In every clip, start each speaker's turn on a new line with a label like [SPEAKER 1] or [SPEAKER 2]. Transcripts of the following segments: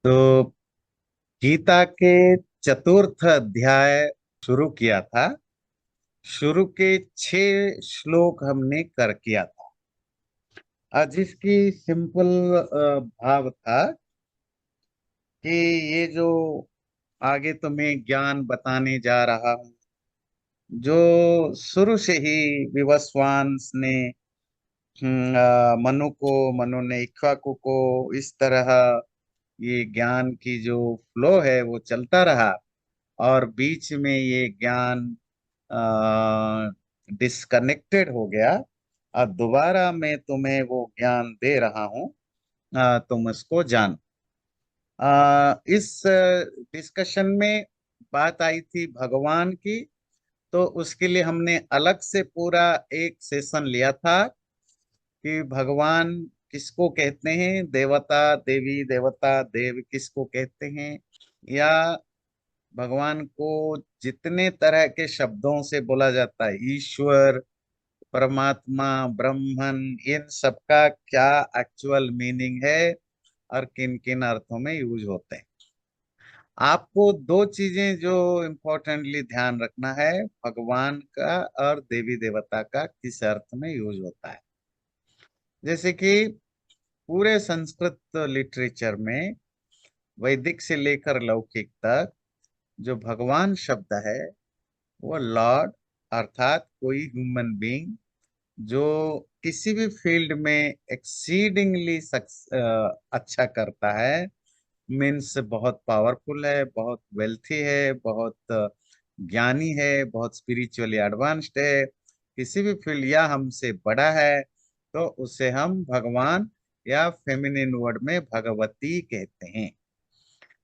[SPEAKER 1] तो गीता के चतुर्थ अध्याय शुरू किया था। शुरू के 6 श्लोक हमने कर किया था। आज इसकी सिंपल भाव था कि ये जो आगे तुम्हें ज्ञान बताने जा रहा हूं, जो शुरू से ही विवस्वांस ने मनु ने इक्ष्वाकु को इस तरह ये ज्ञान की जो फ्लो है वो चलता रहा। और बीच में ये ज्ञान डिस्कनेक्टेड हो गया। अब दोबारा मैं तुम्हें वो ज्ञान दे रहा हूं, तुम इसको जान। इस डिस्कशन में बात आई थी भगवान की। तो उसके लिए हमने अलग से पूरा एक सेशन लिया था कि भगवान किसको कहते हैं, देवता देवी देवता देव किसको कहते हैं, या भगवान को जितने तरह के शब्दों से बोला जाता है, ईश्वर, परमात्मा, ब्रह्मन, इन सबका क्या एक्चुअल मीनिंग है और किन किन अर्थों में यूज होते हैं। आपको दो चीजें जो इम्पोर्टेंटली ध्यान रखना है, भगवान का और देवी देवता का किस अर्थ में यूज होता है। जैसे कि पूरे संस्कृत लिटरेचर में वैदिक से लेकर लौकिक तक जो भगवान शब्द है वो लॉर्ड, अर्थात कोई ह्यूमन बीइंग जो किसी भी फील्ड में एक्सीडिंगली अच्छा करता है, मीन्स बहुत पावरफुल है, बहुत वेल्थी है, बहुत ज्ञानी है, बहुत स्पिरिचुअली एडवांस्ड है, किसी भी फील्ड या हमसे बड़ा है, तो उसे हम भगवान या फेमिनिन वर्ड में भगवती कहते हैं।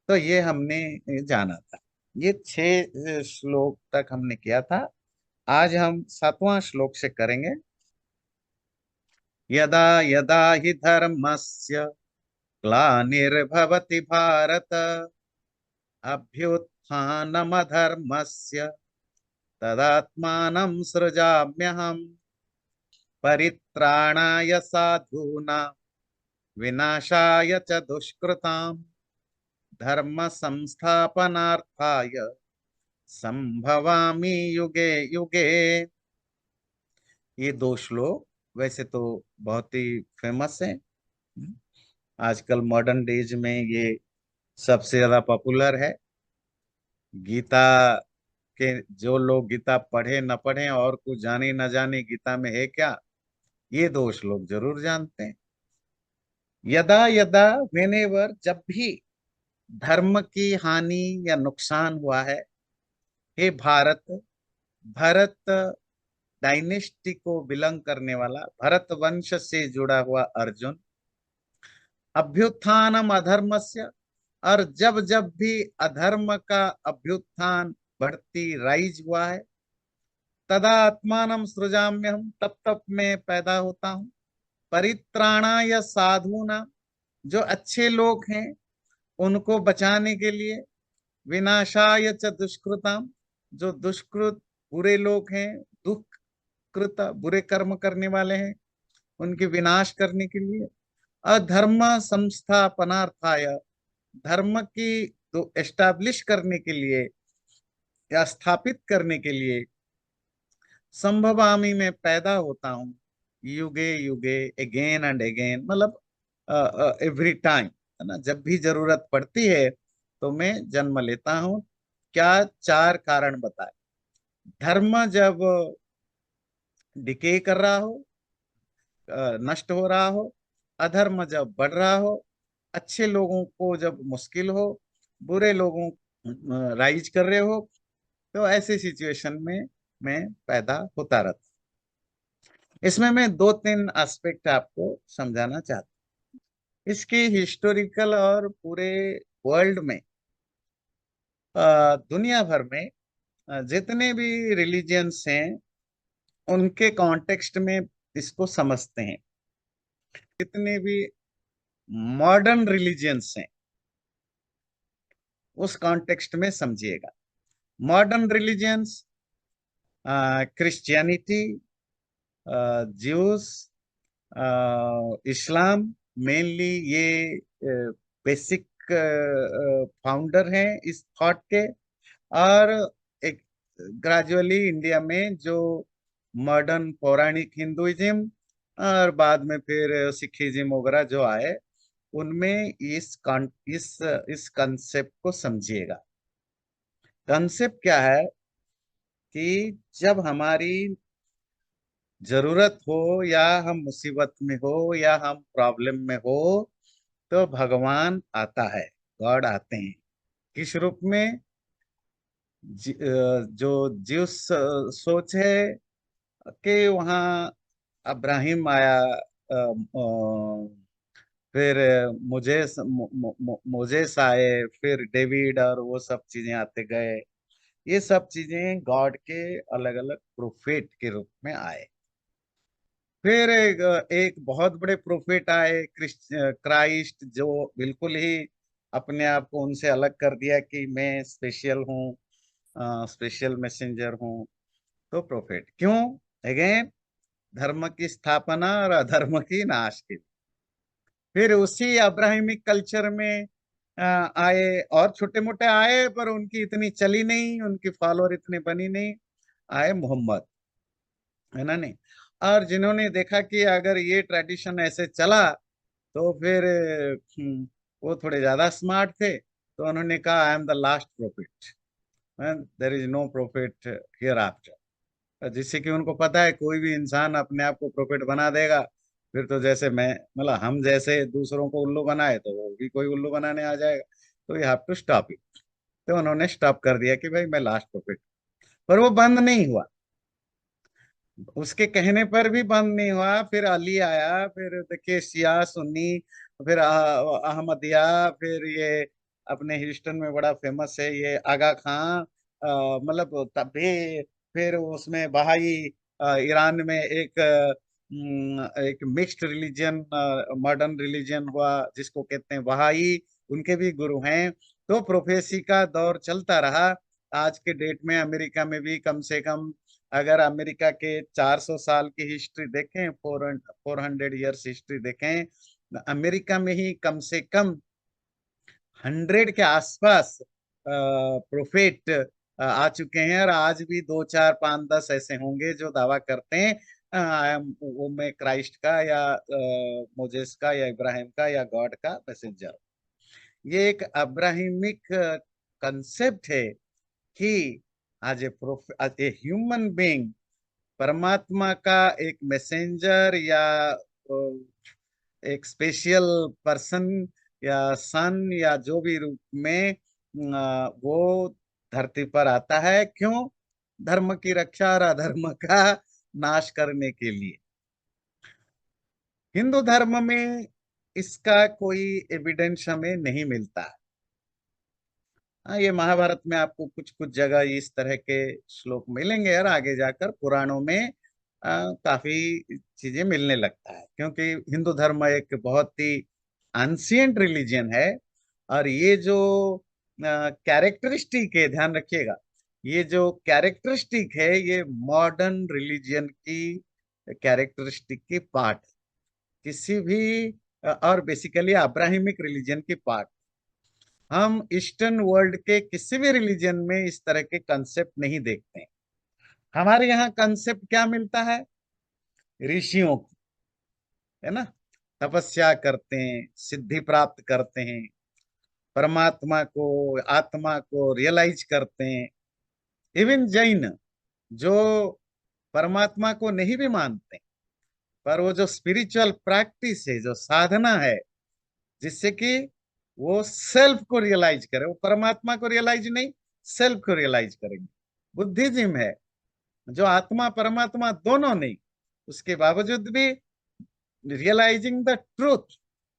[SPEAKER 1] तो ये हमने जाना था। ये 6 श्लोक तक हमने किया था। आज हम 7वां श्लोक से करेंगे। यदा यदा हि धर्मस्य ग्लानिर्भवति भारत, अभ्युत्थानमधर्मस्य तदात्मानं सृजाम्यहम्, परित्राणाय साधूनां विनाशाय च दुष्कृतां, धर्म संस्थापनार्थाय संभवामि युगे युगे। ये 2 श्लोक वैसे तो बहुत ही फेमस है। आजकल मॉडर्न डेज में ये सबसे ज्यादा पॉपुलर है। गीता के जो लोग गीता पढ़े न पढ़े और कुछ जाने न जाने गीता में है क्या, ये 2 श्लोक जरूर जानते हैं। यदा यदा, वेनेवर, जब भी धर्म की हानि या नुकसान हुआ है, हे भारत, भरत डायनेस्टी को बिलोंग करने वाला, भरत वंश से जुड़ा हुआ अर्जुन, अभ्युत्थानम अधर्मस्य, और जब जब भी अधर्म का अभ्युत्थान, बढ़ती राइज हुआ है, तदा आत्मानम सृजाम्य, हम तब तब मैं पैदा होता हूँ, परित्राणाय साधूना, जो अच्छे लोग हैं उनको बचाने के लिए, विनाशाय च दुष्कृताम, जो दुष्कृत बुरे लोग हैं, दुष्कृत बुरे कर्म करने वाले हैं, उनके विनाश करने के लिए, अधर्म संस्थापनार्थाय, धर्म की तो एस्टैब्लिश करने के लिए या स्थापित करने के लिए, संभवामी में पैदा होता हूँ, युगे युगे, अगेन एंड अगेन, मतलब एवरी टाइम, है ना, जब भी जरूरत पड़ती है तो मैं जन्म लेता हूँ। क्या 4 कारण बताए। धर्म जब डिके कर रहा हो, नष्ट हो रहा हो, अधर्म जब बढ़ रहा हो, अच्छे लोगों को जब मुश्किल हो, बुरे लोगों राइज कर रहे हो, तो ऐसे सिचुएशन में मैं पैदा होता रहता। इसमें मैं 2-3 एस्पेक्ट आपको समझाना चाहता हूँ। इसकी हिस्टोरिकल और पूरे वर्ल्ड में, दुनिया भर में जितने भी रिलीजियंस हैं उनके कॉन्टेक्स्ट में इसको समझते हैं। जितने भी मॉडर्न रिलीजियंस हैं उस कॉन्टेक्स्ट में समझिएगा। मॉडर्न रिलीजियंस, क्रिश्चियनिटी, ज्यूस, इस्लाम, मेनली ये बेसिक फाउंडर हैं इस थॉट के। और एक ग्रेजुअली इंडिया में जो मॉडर्न पौराणिक हिंदुइज्म और बाद में फिर सिखिज्म वगैरह जो आए, उनमें इस कंसेप्ट को समझिएगा। कंसेप्ट क्या है कि जब हमारी जरूरत हो या हम मुसीबत में हो या हम प्रॉब्लम में हो, तो भगवान आता है, गॉड आते हैं। किस रूप में? जो जिस सोच है कि वहाँ अब्राहिम आया, फिर मोजेस आए, फिर डेविड, और वो सब चीजें आते गए। ये सब चीजें गॉड के अलग अलग प्रोफेट के रूप में आए। फिर एक बहुत बड़े प्रोफेट आए, क्राइस्ट, जो बिल्कुल ही अपने आप को उनसे अलग कर दिया कि मैं स्पेशल हूँ, स्पेशल मैसेंजर हूँ। तो प्रोफेट क्यों? अगेन, धर्म की स्थापना और अधर्म की नाश के लिए। फिर उसी अब्राहमिक कल्चर में आए, और छोटे मोटे आए, पर उनकी इतनी चली नहीं, उनकी फॉलोअर इतने बनी नहीं। आए मोहम्मद, है ना नहीं? और जिन्होंने देखा कि अगर ये ट्रेडिशन ऐसे चला तो फिर वो थोड़े ज्यादा स्मार्ट थे, तो उन्होंने कहा I am the last prophet, there is no prophet hereafter. जिससे कि उनको पता है कोई भी इंसान अपने आप को प्रॉफिट बना देगा, फिर तो जैसे मैं, मतलब हम जैसे दूसरों को उल्लू बनाए, तो वो भी कोई उल्लू बनाने आ जाएगा। तो you have to stop it. तो उन्होंने स्टॉप कर दिया कि भाई मैं लास्ट प्रॉफिट। पर वो बंद नहीं हुआ, उसके कहने पर भी बंद नहीं हुआ। फिर अली आया, फिर देखिए शिया सुन्नी, फिर अहमदिया, फिर ये अपने ह्यूस्टन में बड़ा फेमस है ये आगा खां, मतलब तभी फिर उसमें बहाई, ईरान में एक मिक्स्ड रिलीजन, मॉडर्न रिलीजन हुआ जिसको कहते हैं बहाई, उनके भी गुरु हैं। तो प्रोफेसी का दौर चलता रहा। आज के डेट में अमेरिका में भी कम से कम, अगर अमेरिका के 400 साल की हिस्ट्री देखें, 400 ईयर्स हिस्ट्री देखें, अमेरिका में ही कम से कम 100 के आसपास प्रोफेट आ चुके हैं। और आज भी 2 4 5 10 ऐसे होंगे जो दावा करते हैं वो मैं क्राइस्ट का या मोजेस का या इब्राहिम का या गॉड का मैसेंजर। ये एक अब्राहिमिक कंसेप्ट है कि आज ए ह्यूमन बीइंग परमात्मा का एक मैसेंजर या एक स्पेशल पर्सन या सन या जो भी रूप में वो धरती पर आता है। क्यों? धर्म की रक्षा और अधर्म का नाश करने के लिए। हिंदू धर्म में इसका कोई एविडेंस हमें नहीं मिलता। हाँ, ये महाभारत में आपको कुछ कुछ जगह इस तरह के श्लोक मिलेंगे, और आगे जाकर पुराणों में काफी चीजें मिलने लगता है, क्योंकि हिंदू धर्म एक बहुत ही एंशिएंट रिलीजन है। और ये जो कैरेक्टरिस्टिक है, ध्यान रखिएगा, ये जो कैरेक्टरिस्टिक है ये मॉडर्न रिलीजन की कैरेक्टरिस्टिक की पार्ट, किसी भी और बेसिकली अब्राहिमिक रिलीजन की पार्ट। हम ईस्टर्न वर्ल्ड के किसी भी रिलीजन में इस तरह के कंसेप्ट नहीं देखते हैं। हमारे यहाँ कंसेप्ट क्या मिलता है? ऋषियों की, है ना, तपस्या करते हैं, सिद्धि प्राप्त करते हैं, परमात्मा को, आत्मा को रियलाइज करते हैं। इवन जैन, जो परमात्मा को नहीं भी मानते, पर वो जो स्पिरिचुअल प्रैक्टिस है, जो साधना है, जिससे कि वो सेल्फ को रियलाइज करे, वो परमात्मा को रियलाइज नहीं, सेल्फ को रियलाइज करेंगे। बुद्धिज्म है, जो आत्मा परमात्मा दोनों नहीं, उसके बावजूद भी realising the truth,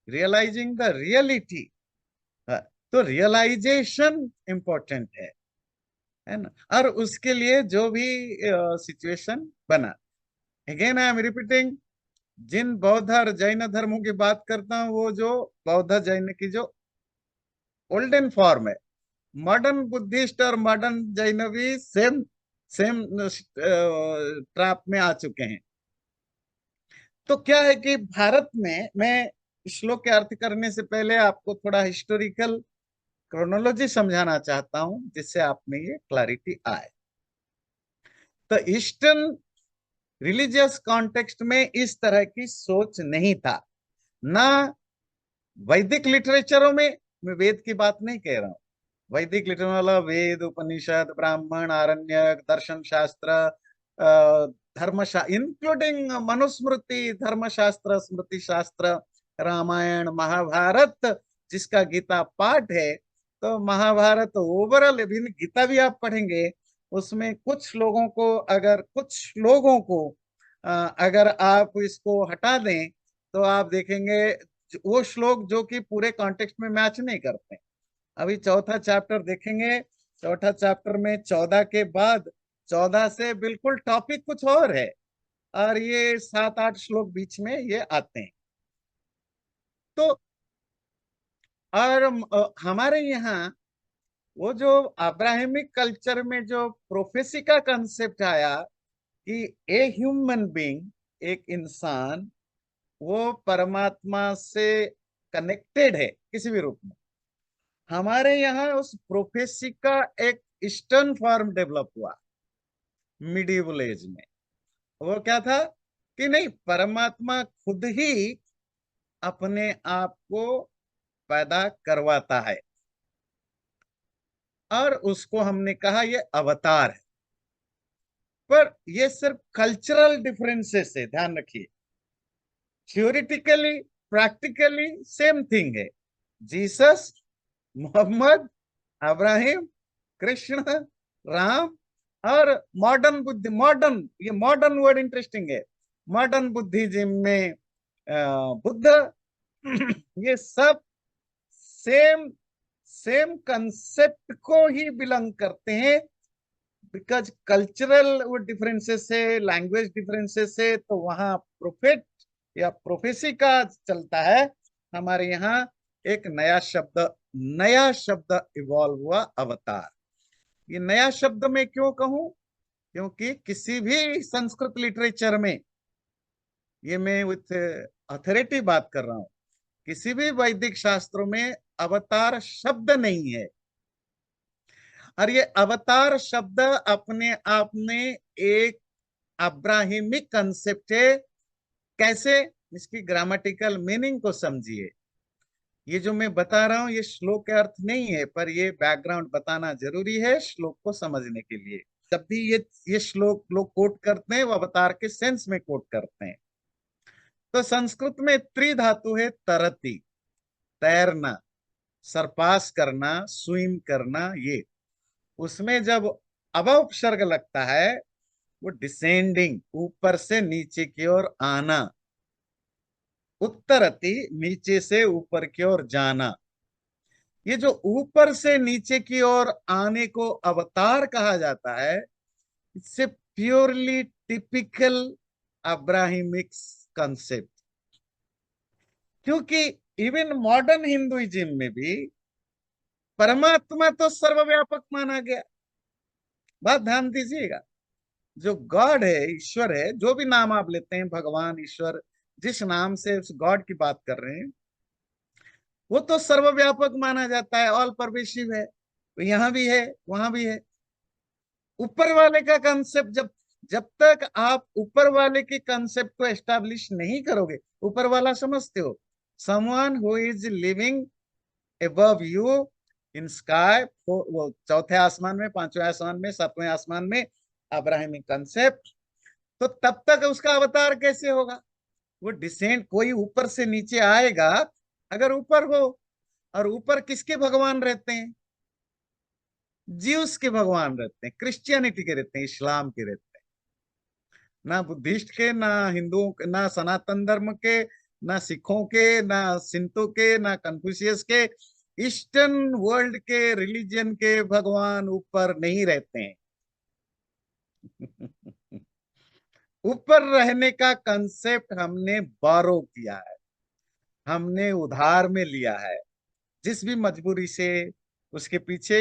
[SPEAKER 1] realising the reality. तो रियलाइजेशन इंपॉर्टेंट है ना? और उसके लिए जो भी सिचुएशन बना, अगेन आई एम रिपीटिंग, जिन बौद्ध और जैन धर्मों की बात करता हूँ, वो जो बौद्ध जैन की जो ओल्डन फॉर्म है, मॉडर्न बुद्धिस्ट और मॉडर्न जैन भी सेम सेम ट्रैप में आ चुके हैं। तो क्या है कि भारत में मैं श्लोक के अर्थ करने से पहले आपको थोड़ा हिस्टोरिकल क्रोनोलॉजी समझाना चाहता हूं, जिससे आप में ये क्लैरिटी आए। तो ईस्टर्न रिलीजियस कॉन्टेक्स्ट में इस तरह की सोच नहीं था। ना वैदिक लिटरेचरों में, मैं वेद की बात नहीं कह रहा हूं, वैदिक लिटरेचर वाला वेद, उपनिषद, ब्राह्मण, आरण्यक, दर्शन शास्त्र, धर्मशास्त्र, इंक्लूडिंग मनुस्मृति, धर्मशास्त्र, स्मृति शास्त्र, रामायण, महाभारत, जिसका गीता पाठ है। तो महाभारत ओवरऑल, इवन गीता भी आप पढ़ेंगे, उसमें कुछ लोगों को, अगर कुछ लोगों को अगर आप इसको हटा दें, तो आप देखेंगे वो श्लोक जो कि पूरे कॉन्टेक्स्ट में मैच नहीं करते। अभी चौथा चैप्टर देखेंगे, चौथा चैप्टर में 14 के बाद, 14 से बिल्कुल टॉपिक कुछ और है, और ये 7-8 श्लोक बीच में ये आते हैं। तो और हमारे यहाँ वो जो अब्राहमिक कल्चर में जो प्रोफेसी का कंसेप्ट आया कि ए ह्यूमन बीइंग, एक इंसान, वो परमात्मा से कनेक्टेड है किसी भी रूप में, हमारे यहाँ उस प्रोफेसी का एक ईस्टर्न फॉर्म डेवलप हुआ मिडिवल एज में। वो क्या था कि नहीं, परमात्मा खुद ही अपने आप को पैदा करवाता है, और उसको हमने कहा ये अवतार है। पर ये सिर्फ कल्चरल डिफरेंसेस है, ध्यान रखिए। थ्योरेटिकली, प्रैक्टिकली सेम थिंग है। जीसस, मोहम्मद, अब्राहिम, कृष्ण, राम, और मॉडर्न बुद्धि, मॉडर्न, ये मॉडर्न वर्ड इंटरेस्टिंग है, मॉडर्न बुद्धिज्म में बुद्ध, ये सब सेम सेम कंसेप्ट को ही बिलोंग करते हैं। बिकॉज कल्चरल वो डिफरेंसेस है, लैंग्वेज डिफरेंसेस है, तो वहां प्रोफेट या प्रोफेसी का चलता है। हमारे यहाँ एक नया शब्द इवॉल्व हुआ, अवतार। ये नया शब्द मैं क्यों कहूं? क्योंकि किसी भी संस्कृत लिटरेचर में, ये मैं विथ अथॉरिटी बात कर रहा हूं, किसी भी वैदिक शास्त्रों में अवतार शब्द नहीं है। और ये अवतार शब्द अपने आप में एक अब्राहिमिक कंसेप्ट है। कैसे? इसकी ग्रामेटिकल मीनिंग को समझिए। ये जो मैं बता रहा हूं ये श्लोक के अर्थ नहीं है, पर ये बैकग्राउंड बताना जरूरी है श्लोक को समझने के लिए। जब भी ये श्लोक लोग कोट करते हैं, वो अवतार के सेंस में कोट करते हैं। तो संस्कृत में त्रिधातु है, तरति, तैरना, सरपास करना, स्विम करना। ये उसमें जब अव उपसर्ग लगता है, वो डिसेंडिंग, ऊपर से नीचे की ओर आना, उत्तरति, नीचे से ऊपर की ओर जाना। ये जो ऊपर से नीचे की ओर आने को अवतार कहा जाता है, इससे प्योरली टिपिकल अब्राहिमिक कंसेप्ट। क्योंकि इवन मॉडर्न हिंदुइज्म में भी परमात्मा तो सर्वव्यापक माना गया। बात ध्यान दीजिएगा, जो गॉड है, ईश्वर है, जो भी नाम आप लेते हैं, भगवान, ईश्वर, जिस नाम से उस गॉड की बात कर रहे हैं, वो तो सर्वव्यापक माना जाता है, ऑल परवेसिव है। तो यहां भी है, वहां भी है। ऊपर वाले का कंसेप्ट, जब जब तक आप ऊपर वाले के कंसेप्ट को एस्टैब्लिश नहीं करोगे, ऊपर वाला समझते हो, someone who is living above you in sky, वो चौथे आसमान में, पांचवें आसमान में, सातवें आसमान में, अब्राहमिक कंसेप्ट। तो तब तक उसका अवतार कैसे होगा? वो डिसेंट, कोई ऊपर से नीचे आएगा, अगर ऊपर हो। और ऊपर किसके भगवान रहते हैं? ज्यूस के भगवान रहते हैं, क्रिश्चियनिटी के रहते हैं, इस्लाम के रहते हैं। ना बुद्धिस्ट के, ना हिंदुओं के, ना सनातन धर्म के, ना सिखों के, ना सिंतों के, ना कन्फ्यूशियस के। ईस्टर्न वर्ल्ड के रिलीजन के भगवान ऊपर नहीं रहते हैं। ऊपर रहने का कंसेप्ट हमने बारो किया है, हमने उधार में लिया है, जिस भी मजबूरी से। उसके पीछे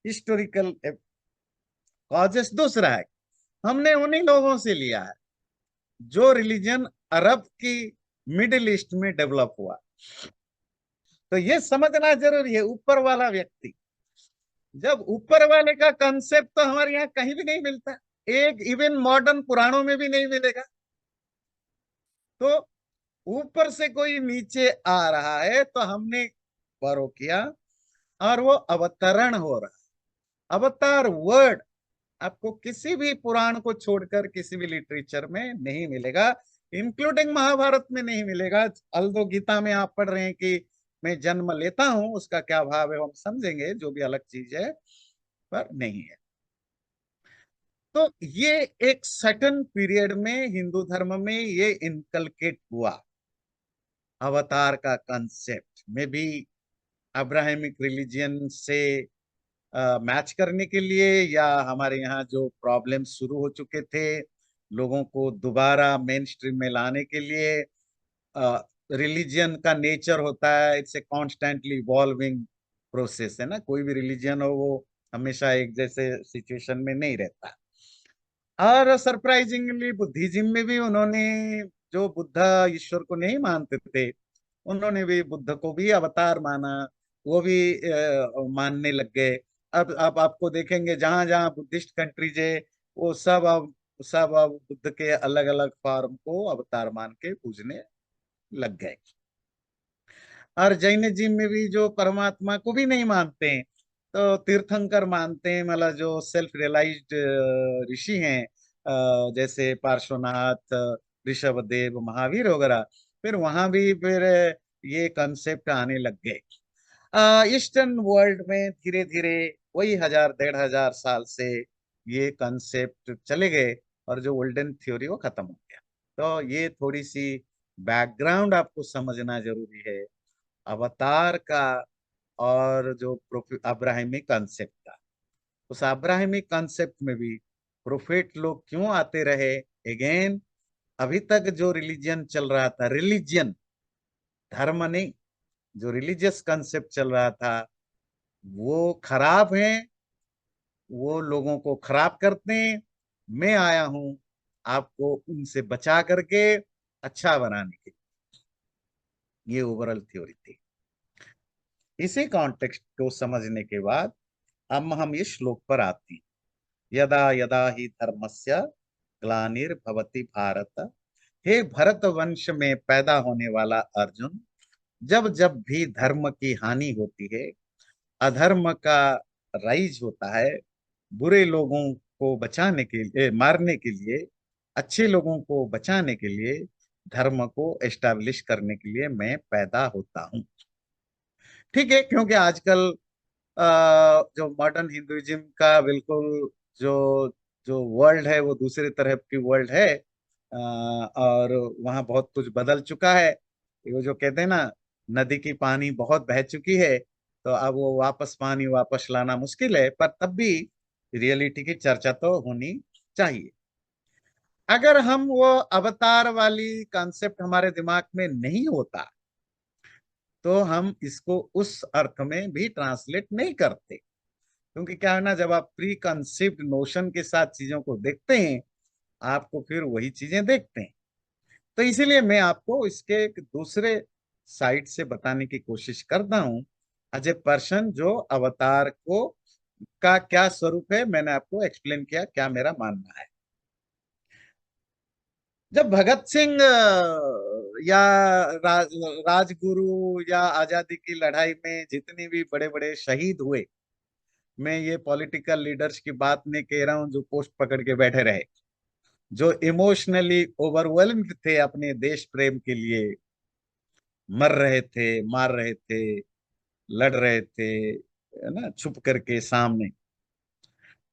[SPEAKER 1] हिस्टोरिकल कॉजेस दूसरा है। हमने उन्हीं लोगों से लिया है जो रिलीजन अरब की मिडिल ईस्ट में डेवलप हुआ। तो ये समझना जरूरी है, ऊपर वाला व्यक्ति, जब ऊपर वाले का कंसेप्ट तो हमारे यहाँ कहीं भी नहीं मिलता, एक इवन मॉडर्न पुराणों में भी नहीं मिलेगा। तो ऊपर से कोई नीचे आ रहा है तो हमने फॉलो किया, और वो अवतरण हो रहा है। अवतार वर्ड आपको किसी भी पुराण को छोड़कर किसी भी लिटरेचर में नहीं मिलेगा, इंक्लूडिंग महाभारत में नहीं मिलेगा। अल्दो गीता में आप पढ़ रहे हैं कि मैं जन्म लेता हूं, उसका क्या भाव है हम समझेंगे, जो भी अलग चीज है, पर नहीं है। तो ये एक सर्टन पीरियड में हिंदू धर्म में ये इनकलकेट हुआ, अवतार का कंसेप्ट में भी अब्राहमिक रिलीजियन से मैच करने के लिए, या हमारे यहाँ जो प्रॉब्लम शुरू हो चुके थे लोगों को दोबारा मेन स्ट्रीम में लाने के लिए। रिलीजियन का नेचर होता है, it's a constantly evolving process है ना, कोई भी रिलीजियन हो वो हमेशा एक जैसे सिचुएशन में नहीं रहता। और सरप्राइजिंगली बुद्धिज्म में भी उन्होंने, जो बुद्ध ईश्वर को नहीं मानते थे, उन्होंने भी बुद्ध को भी अवतार माना, वो भी मानने लग गए। अब आपको देखेंगे जहां जहां बुद्धिस्ट कंट्रीज है, वो सब अब बुद्ध के अलग अलग फॉर्म को अवतार मान के पूजने लग गए। और जैनिज्म में भी जो परमात्मा को भी नहीं मानते हैं, तो तीर्थंकर मानते हैं, मतलब जो सेल्फ रियलाइज्ड ऋषि हैं, जैसे पार्श्वनाथ, ऋषभदेव, महावीर वगैरह। फिर वहां भी फिर ये कंसेप्ट आने लग गए। ईस्टर्न वर्ल्ड में धीरे धीरे वही 1000 1500 साल से ये कंसेप्ट चले गए, और जो गोल्डन थ्योरी वो खत्म हो गया। तो ये थोड़ी सी बैकग्राउंड आपको समझना जरूरी है अवतार का, और जो अब्राहमिक कंसेप्ट का। उस अब्राहमिक कंसेप्ट में भी प्रोफेट लोग क्यों आते रहे, अगेन अभी तक जो रिलीजियन चल रहा था, रिलीजियन धर्म नहीं, जो रिलीजियस कंसेप्ट चल रहा था वो खराब है, वो लोगों को खराब करते हैं। मैं आया हूं आपको उनसे बचा करके अच्छा बनाने के लिए। ये ओवरऑल थ्योरी थी। इसी कॉन्टेक्स्ट को समझने के बाद अब हम इस श्लोक पर आते हैं। यदा यदा ही धर्मस्य ग्लानिर्भवति भारत। हे भरत वंश में पैदा होने वाला अर्जुन, जब जब भी धर्म की हानि होती है, अधर्म का राइज होता है, बुरे लोगों को बचाने के लिए, मारने के लिए, अच्छे लोगों को बचाने के लिए, धर्म को एस्टैब्लिश करने के लिए मैं पैदा होता हूँ। ठीक है, क्योंकि आजकल जो मॉडर्न हिंदुइज्म का बिल्कुल जो जो वर्ल्ड है वो दूसरी तरह की वर्ल्ड है। और वहाँ बहुत कुछ बदल चुका है। वो जो कहते हैं ना, नदी की पानी बहुत बह चुकी है, तो अब वो वापस पानी वापस लाना मुश्किल है, पर तब भी रियलिटी की चर्चा तो होनी चाहिए। अगर हम वो अवतार वाली कॉन्सेप्ट हमारे दिमाग में नहीं होता, तो हम इसको उस अर्थ में भी ट्रांसलेट नहीं करते। क्योंकि क्या है ना, जब आप प्री कंसीव्ड नोशन के साथ चीजों को देखते हैं, आपको फिर वही चीजें देखते हैं। तो इसीलिए मैं आपको इसके एक दूसरे साइड से बताने की कोशिश करता हूं। एज ए पर्सन जो अवतार को का क्या स्वरूप है, मैंने आपको एक्सप्लेन किया क्या मेरा मानना है। जब भगत सिंह या राजगुरु या आजादी की लड़ाई में जितने भी बड़े बड़े शहीद हुए, मैं ये पॉलिटिकल लीडर्स की बात नहीं कह रहा हूं जो पोस्ट पकड़ के बैठे रहे, जो इमोशनली ओवरवेल्म्ड थे अपने देश प्रेम के लिए, मर रहे थे, मार रहे थे, लड़ रहे थे, है ना, छुप करके सामने।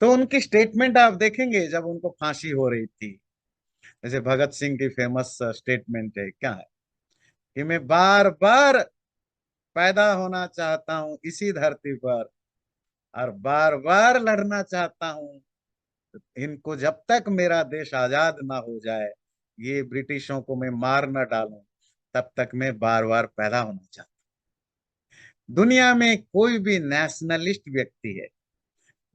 [SPEAKER 1] तो उनकी स्टेटमेंट आप देखेंगे जब उनको फांसी हो रही थी, जैसे भगत सिंह की फेमस स्टेटमेंट है, क्या है कि मैं बार बार पैदा होना चाहता हूं इसी धरती पर, और बार बार लड़ना चाहता हूं, इनको जब तक मेरा देश आजाद ना हो जाए, ये ब्रिटिशों को मैं मार ना डालूं, तब तक मैं बार बार पैदा होना चाहता हूं। दुनिया में कोई भी नेशनलिस्ट व्यक्ति है,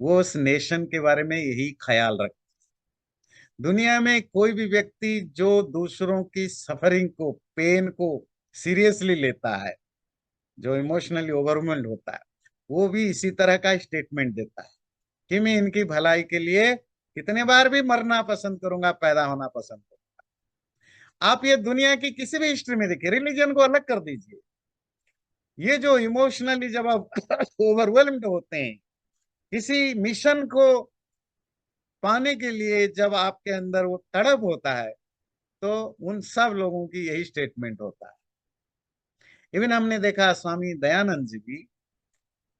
[SPEAKER 1] वो उस नेशन के बारे में यही ख्याल रखता दुनिया में कोई भी व्यक्ति जो दूसरों की सफरिंग को, पेन को सीरियसली लेता है, जो इमोशनली ओवरवेल्म्ड होता है, वो भी इसी तरह का स्टेटमेंट देता है कि मैं इनकी भलाई के लिए कितने बार भी मरना पसंद करूंगा, पैदा होना पसंद करूंगा। आप ये दुनिया की किसी भी हिस्ट्री में देखिए, रिलीजन को अलग कर दीजिए, ये जो इमोशनली जब आप ओवरवेल्म्ड होते हैं किसी मिशन को पाने के लिए, जब आपके अंदर वो तड़प होता है, तो उन सब लोगों की यही स्टेटमेंट होता है। इवन हमने देखा स्वामी दयानंद जी भी,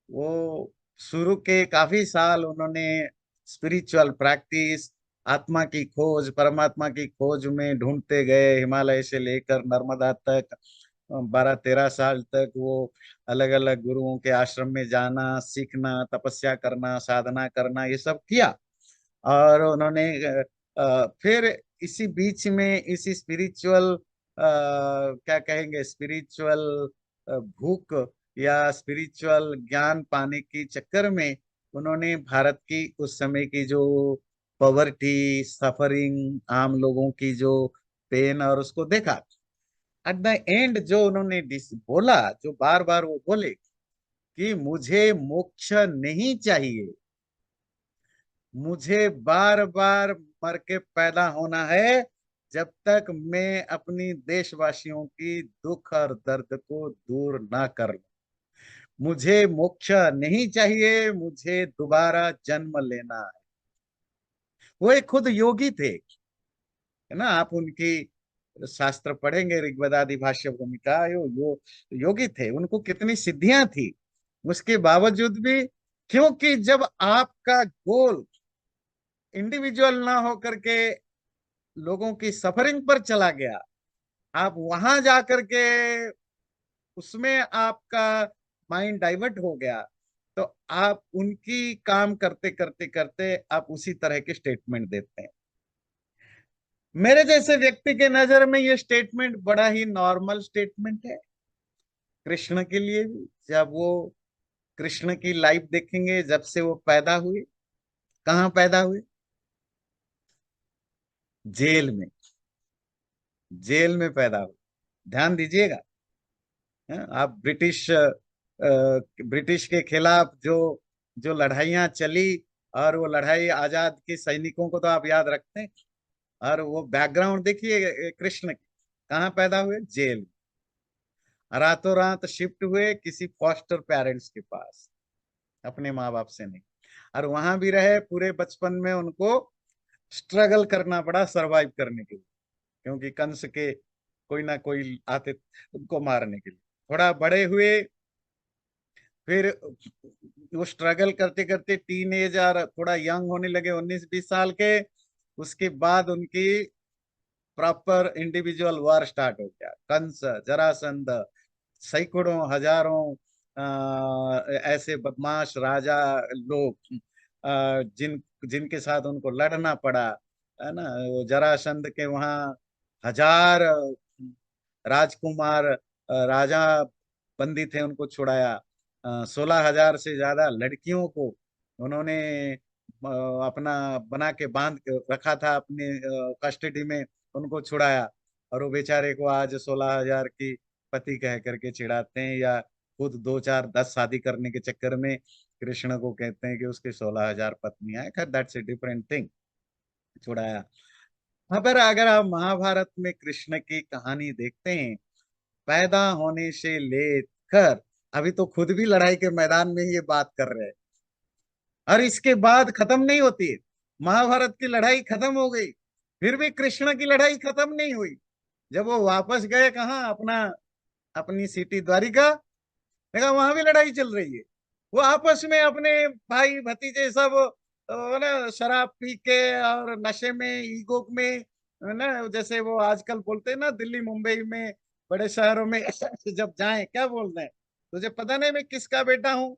[SPEAKER 1] वो शुरू के काफी साल उन्होंने स्पिरिचुअल प्रैक्टिस, आत्मा की खोज, परमात्मा की खोज में ढूंढते गए, हिमालय से लेकर नर्मदा तक 12-13 साल तक वो अलग अलग गुरुओं के आश्रम में जाना, सीखना, तपस्या करना, साधना करना, ये सब किया। और उन्होंने फिर इसी बीच में इसी स्पिरिचुअल, क्या कहेंगे, स्पिरिचुअल भूख या स्पिरिचुअल ज्ञान पाने की चक्कर में उन्होंने भारत की उस समय की जो पॉवर्टी, सफरिंग, आम लोगों की जो पेन, और उसको देखा। एट द एंड जो उन्होंने बोला, जो बार बार वो बोले कि मुझे मोक्ष नहीं चाहिए, मुझे बार बार मर के पैदा होना है, जब तक मैं अपनी देशवासियों की दुख और दर्द को दूर ना कर लूं। मुझे मोक्ष नहीं चाहिए, मुझे दोबारा जन्म लेना है। वो एक खुद योगी थे, है ना। आप उनकी शास्त्र पढ़ेंगे, ऋग्वेदादि भाष्य भूमिका, योगी थे, उनको कितनी सिद्धियां थी। उसके बावजूद भी, क्योंकि जब आपका गोल इंडिविजुअल ना होकर के लोगों की सफरिंग पर चला गया, आप वहां जाकर के उसमें आपका माइंड डाइवर्ट हो गया, तो आप उनकी काम करते करते करते आप उसी तरह के स्टेटमेंट देते हैं। मेरे जैसे व्यक्ति के नजर में ये स्टेटमेंट बड़ा ही नॉर्मल स्टेटमेंट है। कृष्ण के लिए भी, जब वो कृष्ण की लाइफ देखेंगे, जब से वो पैदा हुए, कहाँ पैदा हुए? जेल में, जेल में पैदा हुए। ध्यान दीजिएगा। आप ब्रिटिश के खिलाफ जो जो लड़ाइयाँ चली, और वो लड़ाई आजाद के सैनिकों को तो आप याद रखते हैं। और वो बैकग्राउंड देखिए कृष्ण की, कहाँ पैदा हुए? जेल में। रातों रात शिफ्ट हुए किसी फॉस्टर पेरेंट्स के पास, अपने माँ बाप से नहीं। और वहां भी रहे, पूरे बचपन में उनको स्ट्रगल करना पड़ा सरवाइव करने के लिए, क्योंकि कंस के कोई ना कोई आते उनको मारने के लिए। थोड़ा बड़े हुए, फिर वो स्ट्रगल करते करते टीन एज और थोड़ा यंग होने लगे, 19-20 साल के। उसके बाद उनकी प्रॉपर इंडिविजुअल वॉर स्टार्ट हो गया। कंस, जरासंध, सैकड़ों हजारों ऐसे बदमाश राजा लोग, जिनके साथ उनको लड़ना पड़ा, है ना। वो जरासंध के वहाँ हजार राजकुमार, राजा बंदी थे, उनको छुड़ाया। 16,000 से ज्यादा लड़कियों को उन्होंने अपना बना के बांध के रखा था अपने कस्टडी में, उनको छुड़ाया। और वो बेचारे को आज 16,000 की पति कह करके चिढ़ाते हैं, या खुद 2 4 10 शादी करने के चक्कर में कृष्ण को कहते हैं कि उसके 16,000 पत्नियां हैं। खैर, दैट्स ए डिफरेंट थिंग। छुड़ाया। पर अगर आप महाभारत में कृष्ण की कहानी देखते हैं, पैदा होने से लेकर अभी तो खुद भी लड़ाई के मैदान में ये बात कर रहे हैं, और इसके बाद खत्म नहीं होती है। महाभारत की लड़ाई खत्म हो गई, फिर भी कृष्ण की लड़ाई खत्म नहीं हुई। जब वो वापस गए कहाँ, अपना अपनी सिटी द्वारिका, देखा वहां भी लड़ाई चल रही है। वो आपस में अपने भाई भतीजे सब ना शराब पी के और नशे में, ईगो में, है ना, जैसे वो आजकल बोलते हैं ना, दिल्ली मुंबई में, बड़े शहरों में जब जाएं क्या बोलते हैं, तुझे पता नहीं मैं किसका बेटा हूँ,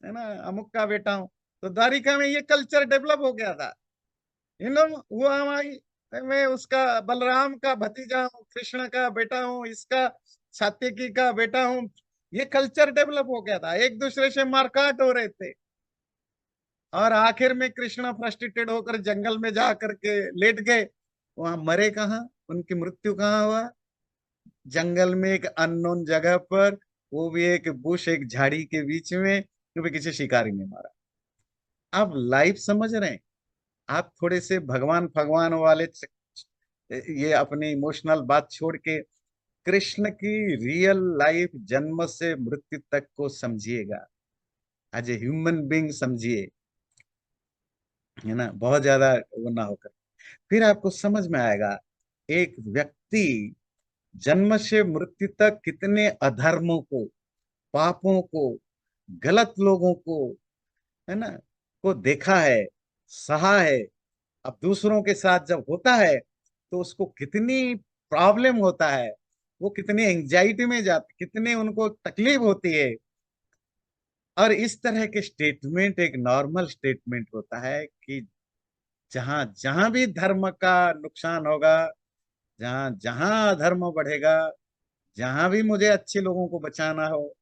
[SPEAKER 1] है ना, अमुक का बेटा हूँ। तो द्वारिका में ये कल्चर डेवलप हो गया था। वो हमारी, मैं उसका बलराम का भतीजा हूँ, कृष्ण का बेटा हूँ, इसका सात्यकी का बेटा हूँ। ये कल्चर डेवलप हो गया था, एक दूसरे से मारकाट हो रहे थे। और आखिर में कृष्ण फ्रस्ट्रेटेड होकर जंगल में जा करके लेट गए। वहां मरे कहाँ, उनकी मृत्यु कहाँ हुआ? जंगल में एक अननोन जगह पर, वो भी एक बुश, एक झाड़ी के बीच में, क्योंकि किसी शिकारी ने मारा। आप लाइफ समझ रहे हैं? आप थोड़े से भगवान भगवान वाले ये अपनी इमोशनल बात छोड़ के कृष्ण की रियल लाइफ, जन्म से मृत्यु तक को समझिएगा, एज ए ह्यूमन बीइंग समझिए, है ना, बहुत ज्यादा वो ना होकर। फिर आपको समझ में आएगा एक व्यक्ति जन्म से मृत्यु तक कितने अधर्मों को, पापों को, गलत लोगों को, है ना, को देखा है, सहा है। अब दूसरों के साथ जब होता है तो उसको कितनी प्रॉब्लम होता है, वो कितनी एंजाइटी में जाते, कितने उनको तकलीफ होती है। और इस तरह के स्टेटमेंट एक नॉर्मल स्टेटमेंट होता है कि जहां जहां भी धर्म का नुकसान होगा, जहां जहां अधर्म बढ़ेगा, जहां भी मुझे अच्छे लोगों को बचाना हो,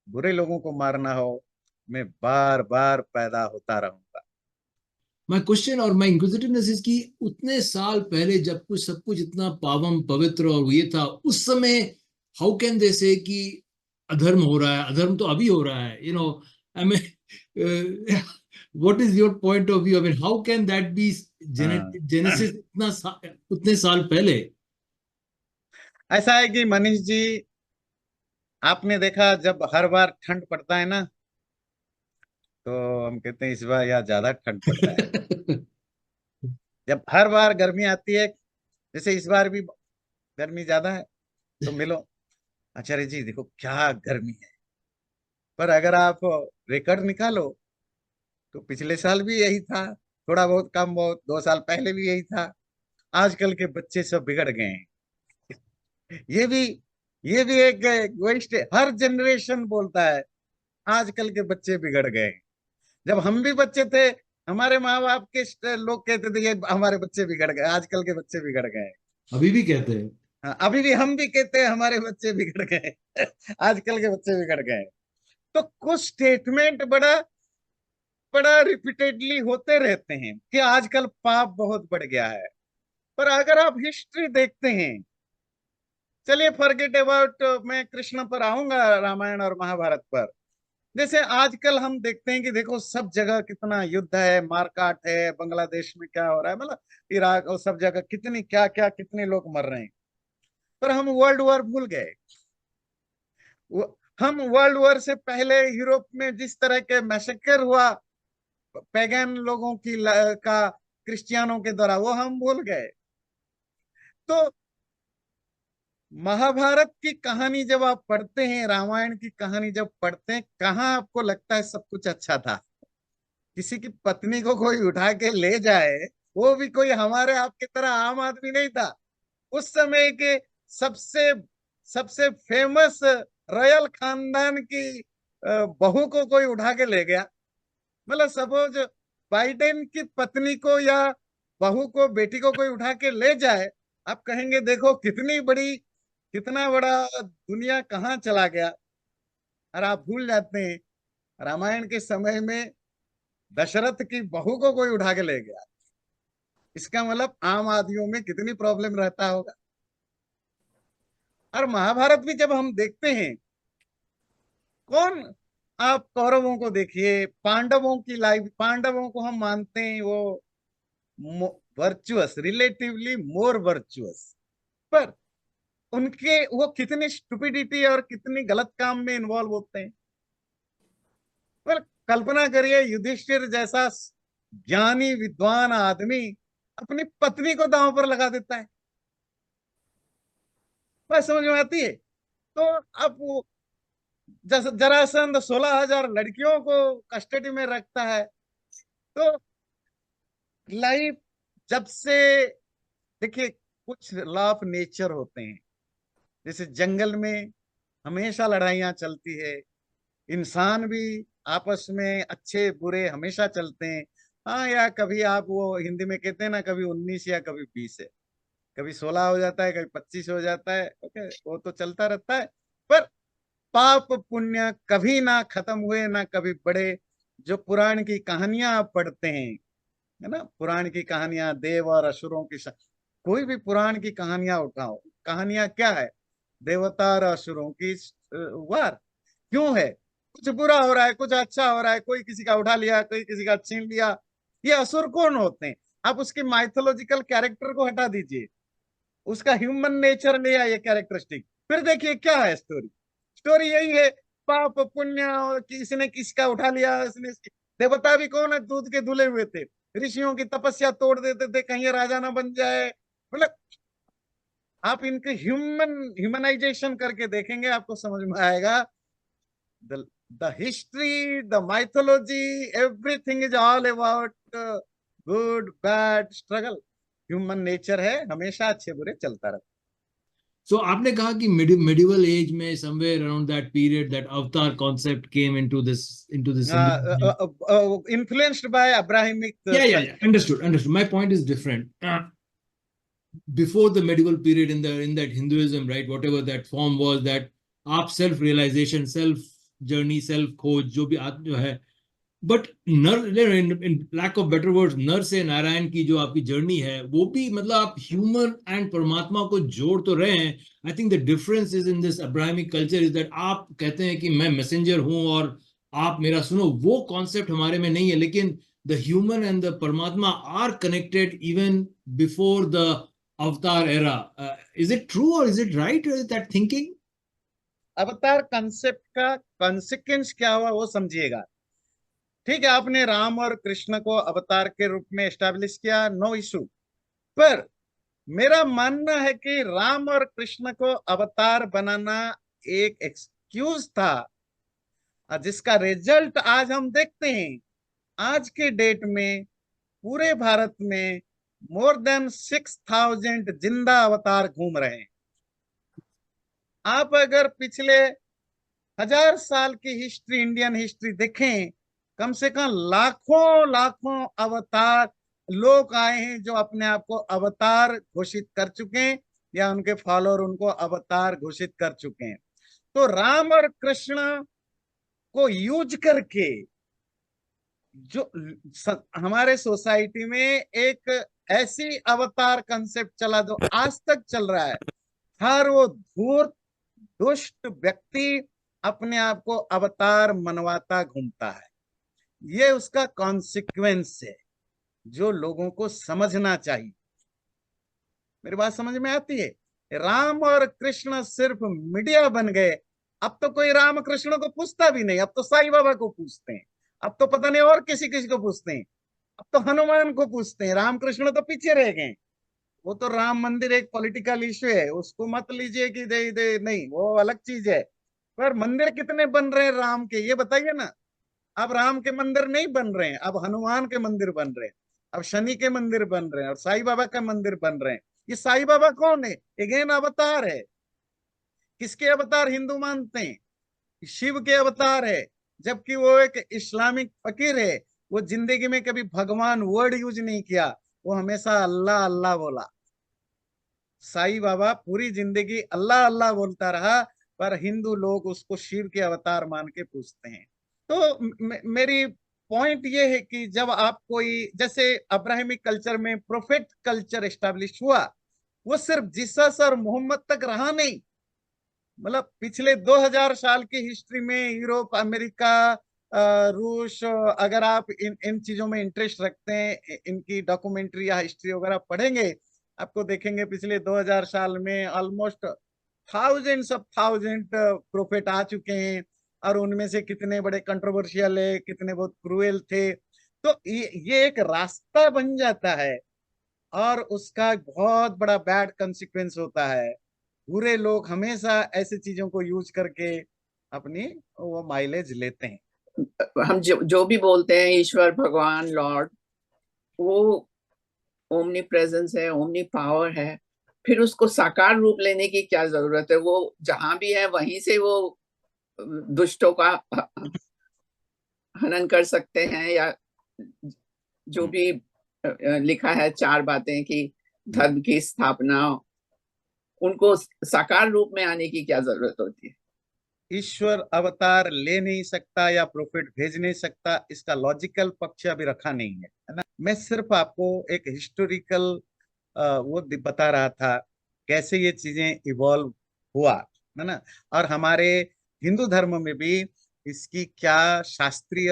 [SPEAKER 1] बुरे लोगों को मारना हो, मैं बार बार पैदा होता रहूंगा।
[SPEAKER 2] माय क्वेश्चन और माय इंक्विजिटिवनेस इज कि उतने साल पहले जब कुछ सब कुछ इतना पावन पवित्र और ये था उस समय, हाउ कैन दे से कि अधर्म हो रहा है? अधर्म तो अभी हो रहा है, I mean what is your point of view? I mean how can that be
[SPEAKER 1] हाँ।
[SPEAKER 2] जेनेसिस उतने साल पहले?
[SPEAKER 1] ऐसा है कि मनीष जी, आपने देखा जब हर बार ठंड पड़ता है ना, तो हम कहते हैं इस बार यार ज्यादा ठंड पड़ रहा है। जब हर बार गर्मी आती है, जैसे इस बार भी गर्मी ज्यादा है, तो मिलो, आचार्य जी देखो क्या गर्मी है। पर अगर आप रिकॉर्ड निकालो तो पिछले साल भी यही था, थोड़ा बहुत कम, बहुत 2 साल पहले भी यही था। आजकल के बच्चे सब बिगड़ गए हैं। ये भी ये भी एक वेस्ट, हर जनरेशन बोलता है आजकल के बच्चे बिगड़ गए हैं। जब हम भी बच्चे थे, हमारे माँ बाप के लोग कहते थे ये हमारे बच्चे बिगड़ गए, आजकल के बच्चे बिगड़ गए हैं।
[SPEAKER 2] अभी भी कहते हैं।
[SPEAKER 1] हाँ, अभी भी हम भी कहते हैं हमारे बच्चे बिगड़ गए हैं। आजकल के बच्चे बिगड़ गए हैं। तो कुछ स्टेटमेंट बड़ा बड़ा रिपीटेडली होते रहते हैं कि आजकल पाप बहुत बढ़ गया है। पर अगर आप हिस्ट्री देखते हैं, चलिए फॉरगेट अबाउट, मैं कृष्ण पर आऊंगा, रामायण और महाभारत पर। जैसे आजकल हम देखते हैं कि देखो सब जगह कितना युद्ध है, मारकाट है, बांग्लादेश में क्या हो रहा है, मतलब इराक और सब जगह कितनी क्या क्या, कितने लोग मर रहे हैं। पर हम वर्ल्ड वॉर भूल गए। हम वर्ल्ड वॉर से पहले यूरोप में जिस तरह के मैसेकर हुआ पैगन लोगों की का क्रिश्चियनों के द्वारा, वो हम भूल गए। तो महाभारत की कहानी जब आप पढ़ते हैं, रामायण की कहानी जब पढ़ते हैं, कहाँ आपको लगता है सब कुछ अच्छा था? किसी की पत्नी को कोई उठा के ले जाए, वो भी कोई हमारे आपकी तरह आम आदमी नहीं था। उस समय के सबसे सबसे फेमस रॉयल खानदान की बहू को कोई उठा के ले गया। मतलब सपोज बाइडेन की पत्नी को या बहू को, बेटी को कोई उठा के ले जाए, आप कहेंगे देखो कितनी बड़ी, कितना बड़ा दुनिया कहाँ चला गया। और आप भूल जाते हैं रामायण के समय में दशरथ की बहू को कोई उठा के ले गया। इसका मतलब आम आदमियों में कितनी प्रॉब्लम रहता होगा। और महाभारत भी जब हम देखते हैं, कौन, आप कौरवों को देखिए, पांडवों की लाइफ, पांडवों को हम मानते हैं वो वर्चुअस, रिलेटिवली मोर वर्चुअस, पर उनके वो कितनी स्टुपिडिटी और कितनी गलत काम में इन्वॉल्व होते हैं। पर कल्पना करिए युधिष्ठिर जैसा ज्ञानी विद्वान आदमी अपनी पत्नी को दांव पर लगा देता है। बस समझ में आती है? तो अब वो जरासंध 16,000 लड़कियों को कस्टडी में रखता है। तो लाइफ जब से, देखिए, कुछ लॉ ऑफ नेचर होते हैं। जैसे जंगल में हमेशा लड़ाइयां चलती है, इंसान भी आपस में अच्छे बुरे हमेशा चलते हैं। हाँ, या कभी आप वो हिंदी में कहते हैं ना, कभी 19 या कभी 20 है, कभी 16 हो जाता है, कभी 25 हो जाता है, ओके, वो तो चलता रहता है। पर पाप पुण्य कभी ना खत्म हुए, ना कभी बढ़े। जो पुराण की कहानियां आप पढ़ते हैं, है ना, पुराण की कहानियां, देव और असुरों की कोई भी पुराण की कहानियां उठाओ, कहानियां क्या है? देवता और असुरों की वार। क्यों है? कुछ बुरा हो रहा है, कुछ अच्छा हो रहा है, कोई किसी का उठा लिया, कोई किसी का छीन लिया। ये असुर कौन होते हैं? आप उसके माइथोलॉजिकल कैरेक्टर को हटा दीजिए, उसका ह्यूमन नेचर ले आइए कैरेक्टरिस्टिक, फिर देखिए क्या है स्टोरी। स्टोरी यही है, पाप पुण्य, और किसी ने किसका उठा लिया, देवता भी कौन है? दूध के धुले हुए थे, ऋषियों की तपस्या तोड़ देते थे, कहीं ये राजा ना बन जाए। मतलब आप इनके ह्यूमनाइजेशन करके देखेंगे, आपको समझ में आएगा। the the history, the mythology, everything is all about good, bad, struggle. Human nature है, हमेशा अच्छे बुरे चलता रहता
[SPEAKER 2] So आपने कहा कि medieval age में somewhere around that period that avatar concept came into this Hindu.
[SPEAKER 1] है, influenced by Abrahamic
[SPEAKER 2] Yeah.
[SPEAKER 1] Culture.
[SPEAKER 2] Understood. My point is different. Before the medieval period in that Hinduism, right, whatever that form was, that आप self realization, self journey, self खोज जो भी आत्म जो है, but नर इन lack of better words, नर से नारायण की जो आपकी जर्नी है वो भी मतलब आप ह्यूमन एंड परमात्मा को जोड़ तो रहे हैं। I think the difference is in this Abrahamic culture is that आप कहते हैं कि मैं मैसेंजर हूं और आप मेरा सुनो, वो कॉन्सेप्ट हमारे में नहीं है, लेकिन the human and the paramatma are connected even before the avatar era. Is it true और is it right that thinking?
[SPEAKER 1] अवतार कंसेप्ट का कॉन्सिक्वेंस क्या हुआ वो समझिएगा। ठीक है, आपने राम और कृष्ण को अवतार के रूप में एस्टेब्लिश किया, नो इशू। पर मेरा मानना है कि राम और कृष्ण को अवतार बनाना एक एक्सक्यूज था, और जिसका रिजल्ट आज हम देखते हैं। आज के डेट में पूरे भारत में मोर देन 6,000 जिंदा अवतार घूम रहे हैं। आप अगर पिछले 1,000 साल की हिस्ट्री, इंडियन हिस्ट्री देखें, कम से कम लाखों लाखों अवतार लोग आए हैं जो अपने आप को अवतार घोषित कर चुके हैं, या उनके फॉलोअर उनको अवतार घोषित कर चुके हैं। तो राम और कृष्ण को यूज करके जो हमारे सोसाइटी में एक ऐसी अवतार कंसेप्ट चला जो आज तक चल रहा है। हर वो धूर्त दुष्ट व्यक्ति अपने आप को अवतार मनवाता घूमता है। ये उसका कॉन्सिक्वेंस है जो लोगों को समझना चाहिए। मेरी बात समझ में आती है? राम और कृष्ण सिर्फ मीडिया बन गए। अब तो कोई राम कृष्ण को पूछता भी नहीं, अब तो साईं बाबा को पूछते हैं, अब तो पता नहीं और किसी किसी को पूछते हैं, अब तो हनुमान को पूछते हैं। रामकृष्ण तो पीछे रह गए। वो तो राम मंदिर एक पॉलिटिकल इश्यू है, उसको मत लीजिए कि दे दे, नहीं, वो अलग चीज है। पर मंदिर कितने बन रहे हैं राम के, ये बताइए ना। अब राम के मंदिर नहीं बन रहे हैं, अब हनुमान के मंदिर बन रहे हैं, अब शनि के मंदिर बन रहे हैं, और साईं बाबा का मंदिर बन रहे हैं। ये साईं बाबा कौन है? अगेन अवतार है। किसके अवतार हिंदू मानते हैं? शिव के अवतार है, जबकि वो एक इस्लामिक फकीर है। वो जिंदगी में कभी भगवान वर्ड यूज नहीं किया, वो हमेशा अल्लाह अल्लाह बोला। साईं बाबा पूरी जिंदगी अल्लाह अल्लाह बोलता रहा, पर हिंदू लोग उसको शिव के अवतार मान के पूछते हैं। तो मेरी पॉइंट ये है कि जब आप कोई, जैसे अब्राहमिक कल्चर में प्रोफेट कल्चर एस्टेब्लिश हुआ, वो सिर्फ जीसस और मोहम्मद तक रहा नहीं। मतलब पिछले 2,000 साल की हिस्ट्री में यूरोप, अमेरिका, रूस, अगर आप इन इन चीजों में इंटरेस्ट रखते हैं, इनकी डॉक्यूमेंट्री या हिस्ट्री वगैरह पढ़ेंगे, आपको देखेंगे पिछले 2,000 साल में almost thousands of thousand prophet आ चुके हैं। और उनमें से कितने बड़े कंट्रोवर्शियल है, कितने बहुत क्रूएल थे। तो ये एक रास्ता बन जाता है, और उसका बहुत बड़ा बैड कंसिक्वेंस होता है। बुरे लोग हमेशा ऐसी चीजों को यूज करके अपनी वो माइलेज लेते हैं।
[SPEAKER 3] हम जो भी बोलते हैं ईश्वर, भगवान, लॉर्ड, वो ओमनी प्रेजेंस है, ओमनी पावर है। फिर उसको साकार रूप लेने की क्या जरूरत है? वो जहां भी है वहीं से वो दुष्टों का हनन कर सकते हैं, या जो भी लिखा है 4 बातें कि धर्म की स्थापना, उनको साकार रूप में आने की क्या जरूरत होती है?
[SPEAKER 1] ईश्वर अवतार ले नहीं सकता या प्रॉफिट भेज नहीं सकता, इसका लॉजिकल पक्ष अभी रखा नहीं है ना। मैं सिर्फ आपको एक हिस्टोरिकल वो बता रहा था कैसे ये चीजें इवॉल्व हुआ, है ना। और हमारे हिंदू धर्म में भी इसकी क्या शास्त्रीय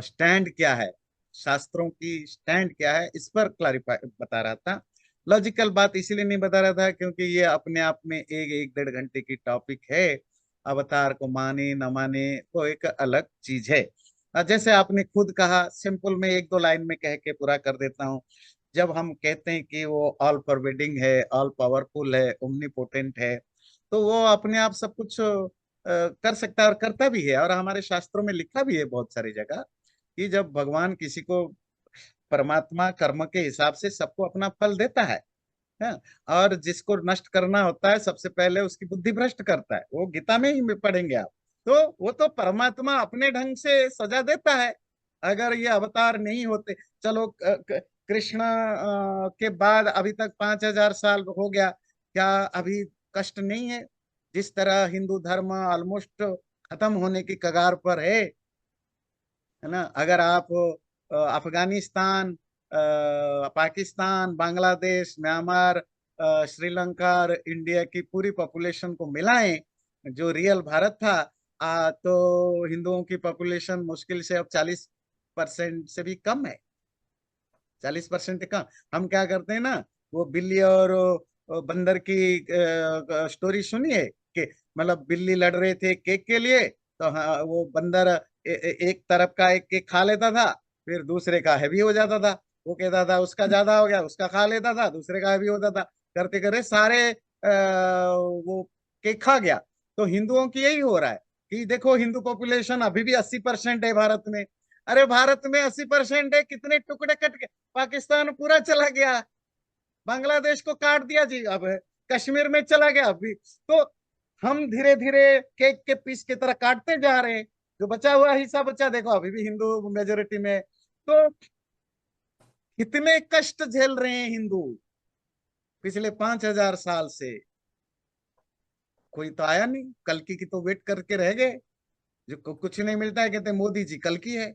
[SPEAKER 1] स्टैंड क्या है, शास्त्रों की स्टैंड क्या है, इस पर क्लैरिफाई बता रहा था। लॉजिकल बात इसीलिए नहीं बता रहा था क्योंकि ये अपने आप में एक एक डेढ़ घंटे की टॉपिक है। अवतार को माने न माने वो एक अलग चीज है। जैसे आपने खुद कहा, सिंपल में एक दो लाइन में कह के पूरा कर देता हूँ। जब हम कहते हैं कि वो ऑल परवेडिंग है, ऑल पावरफुल है, ओमनीपोटेंट है, तो वो अपने आप सब कुछ कर सकता है और करता भी है। और हमारे शास्त्रों में लिखा भी है बहुत सारी जगह कि जब भगवान किसी को, परमात्मा कर्म के हिसाब से सबको अपना फल देता है। और जिसको नष्ट करना होता है सबसे पहले उसकी बुद्धि भ्रष्ट करता है, वो गीता में ही पढ़ेंगे आप। तो वो तो परमात्मा अपने ढंग से सजा देता है। अगर ये अवतार नहीं होते, चलो कृष्ण के बाद अभी तक 5,000 साल हो गया, क्या अभी कष्ट नहीं है? जिस तरह हिंदू धर्म ऑलमोस्ट खत्म होने की कगार पर है ना। अगर आप अफगानिस्तान, पाकिस्तान, बांग्लादेश, म्यांमार, श्रीलंका और इंडिया की पूरी पॉपुलेशन को मिलाएं, जो रियल भारत था, तो हिंदुओं की पॉपुलेशन मुश्किल से अब 40% से भी कम है। 40% कम। हम क्या करते हैं ना, वो बिल्ली और बंदर की स्टोरी सुनिए कि मतलब बिल्ली लड़ रहे थे केक के लिए, तो हाँ, वो बंदर एक तरफ का एक केक खा लेता था, फिर दूसरे का हैवी हो जाता था। वो कहता था उसका ज्यादा हो गया, उसका खा लेता था, दूसरे का हैवी होता था, करते करते सारे वो केक खा गया। तो हिंदुओं की यही हो रहा है कि देखो हिंदू पॉपुलेशन अभी भी 80% है भारत में। अरे भारत में 80% है, कितने टुकड़े कट के पाकिस्तान पूरा चला गया, बांग्लादेश को काट दिया जी, अब कश्मीर में चला गया अभी। तो हम धीरे धीरे केक के पीस की तरह काटते जा रहे हैं। जो बचा हुआ हिस्सा बचा, देखो अभी भी हिंदू मेजोरिटी में। तो कितने कष्ट झेल रहे हैं हिंदू पिछले 5,000 साल से। कोई तो आया नहीं, कल्कि की तो वेट करके रह गए। जो कुछ नहीं मिलता है कहते मोदी जी कल्कि है।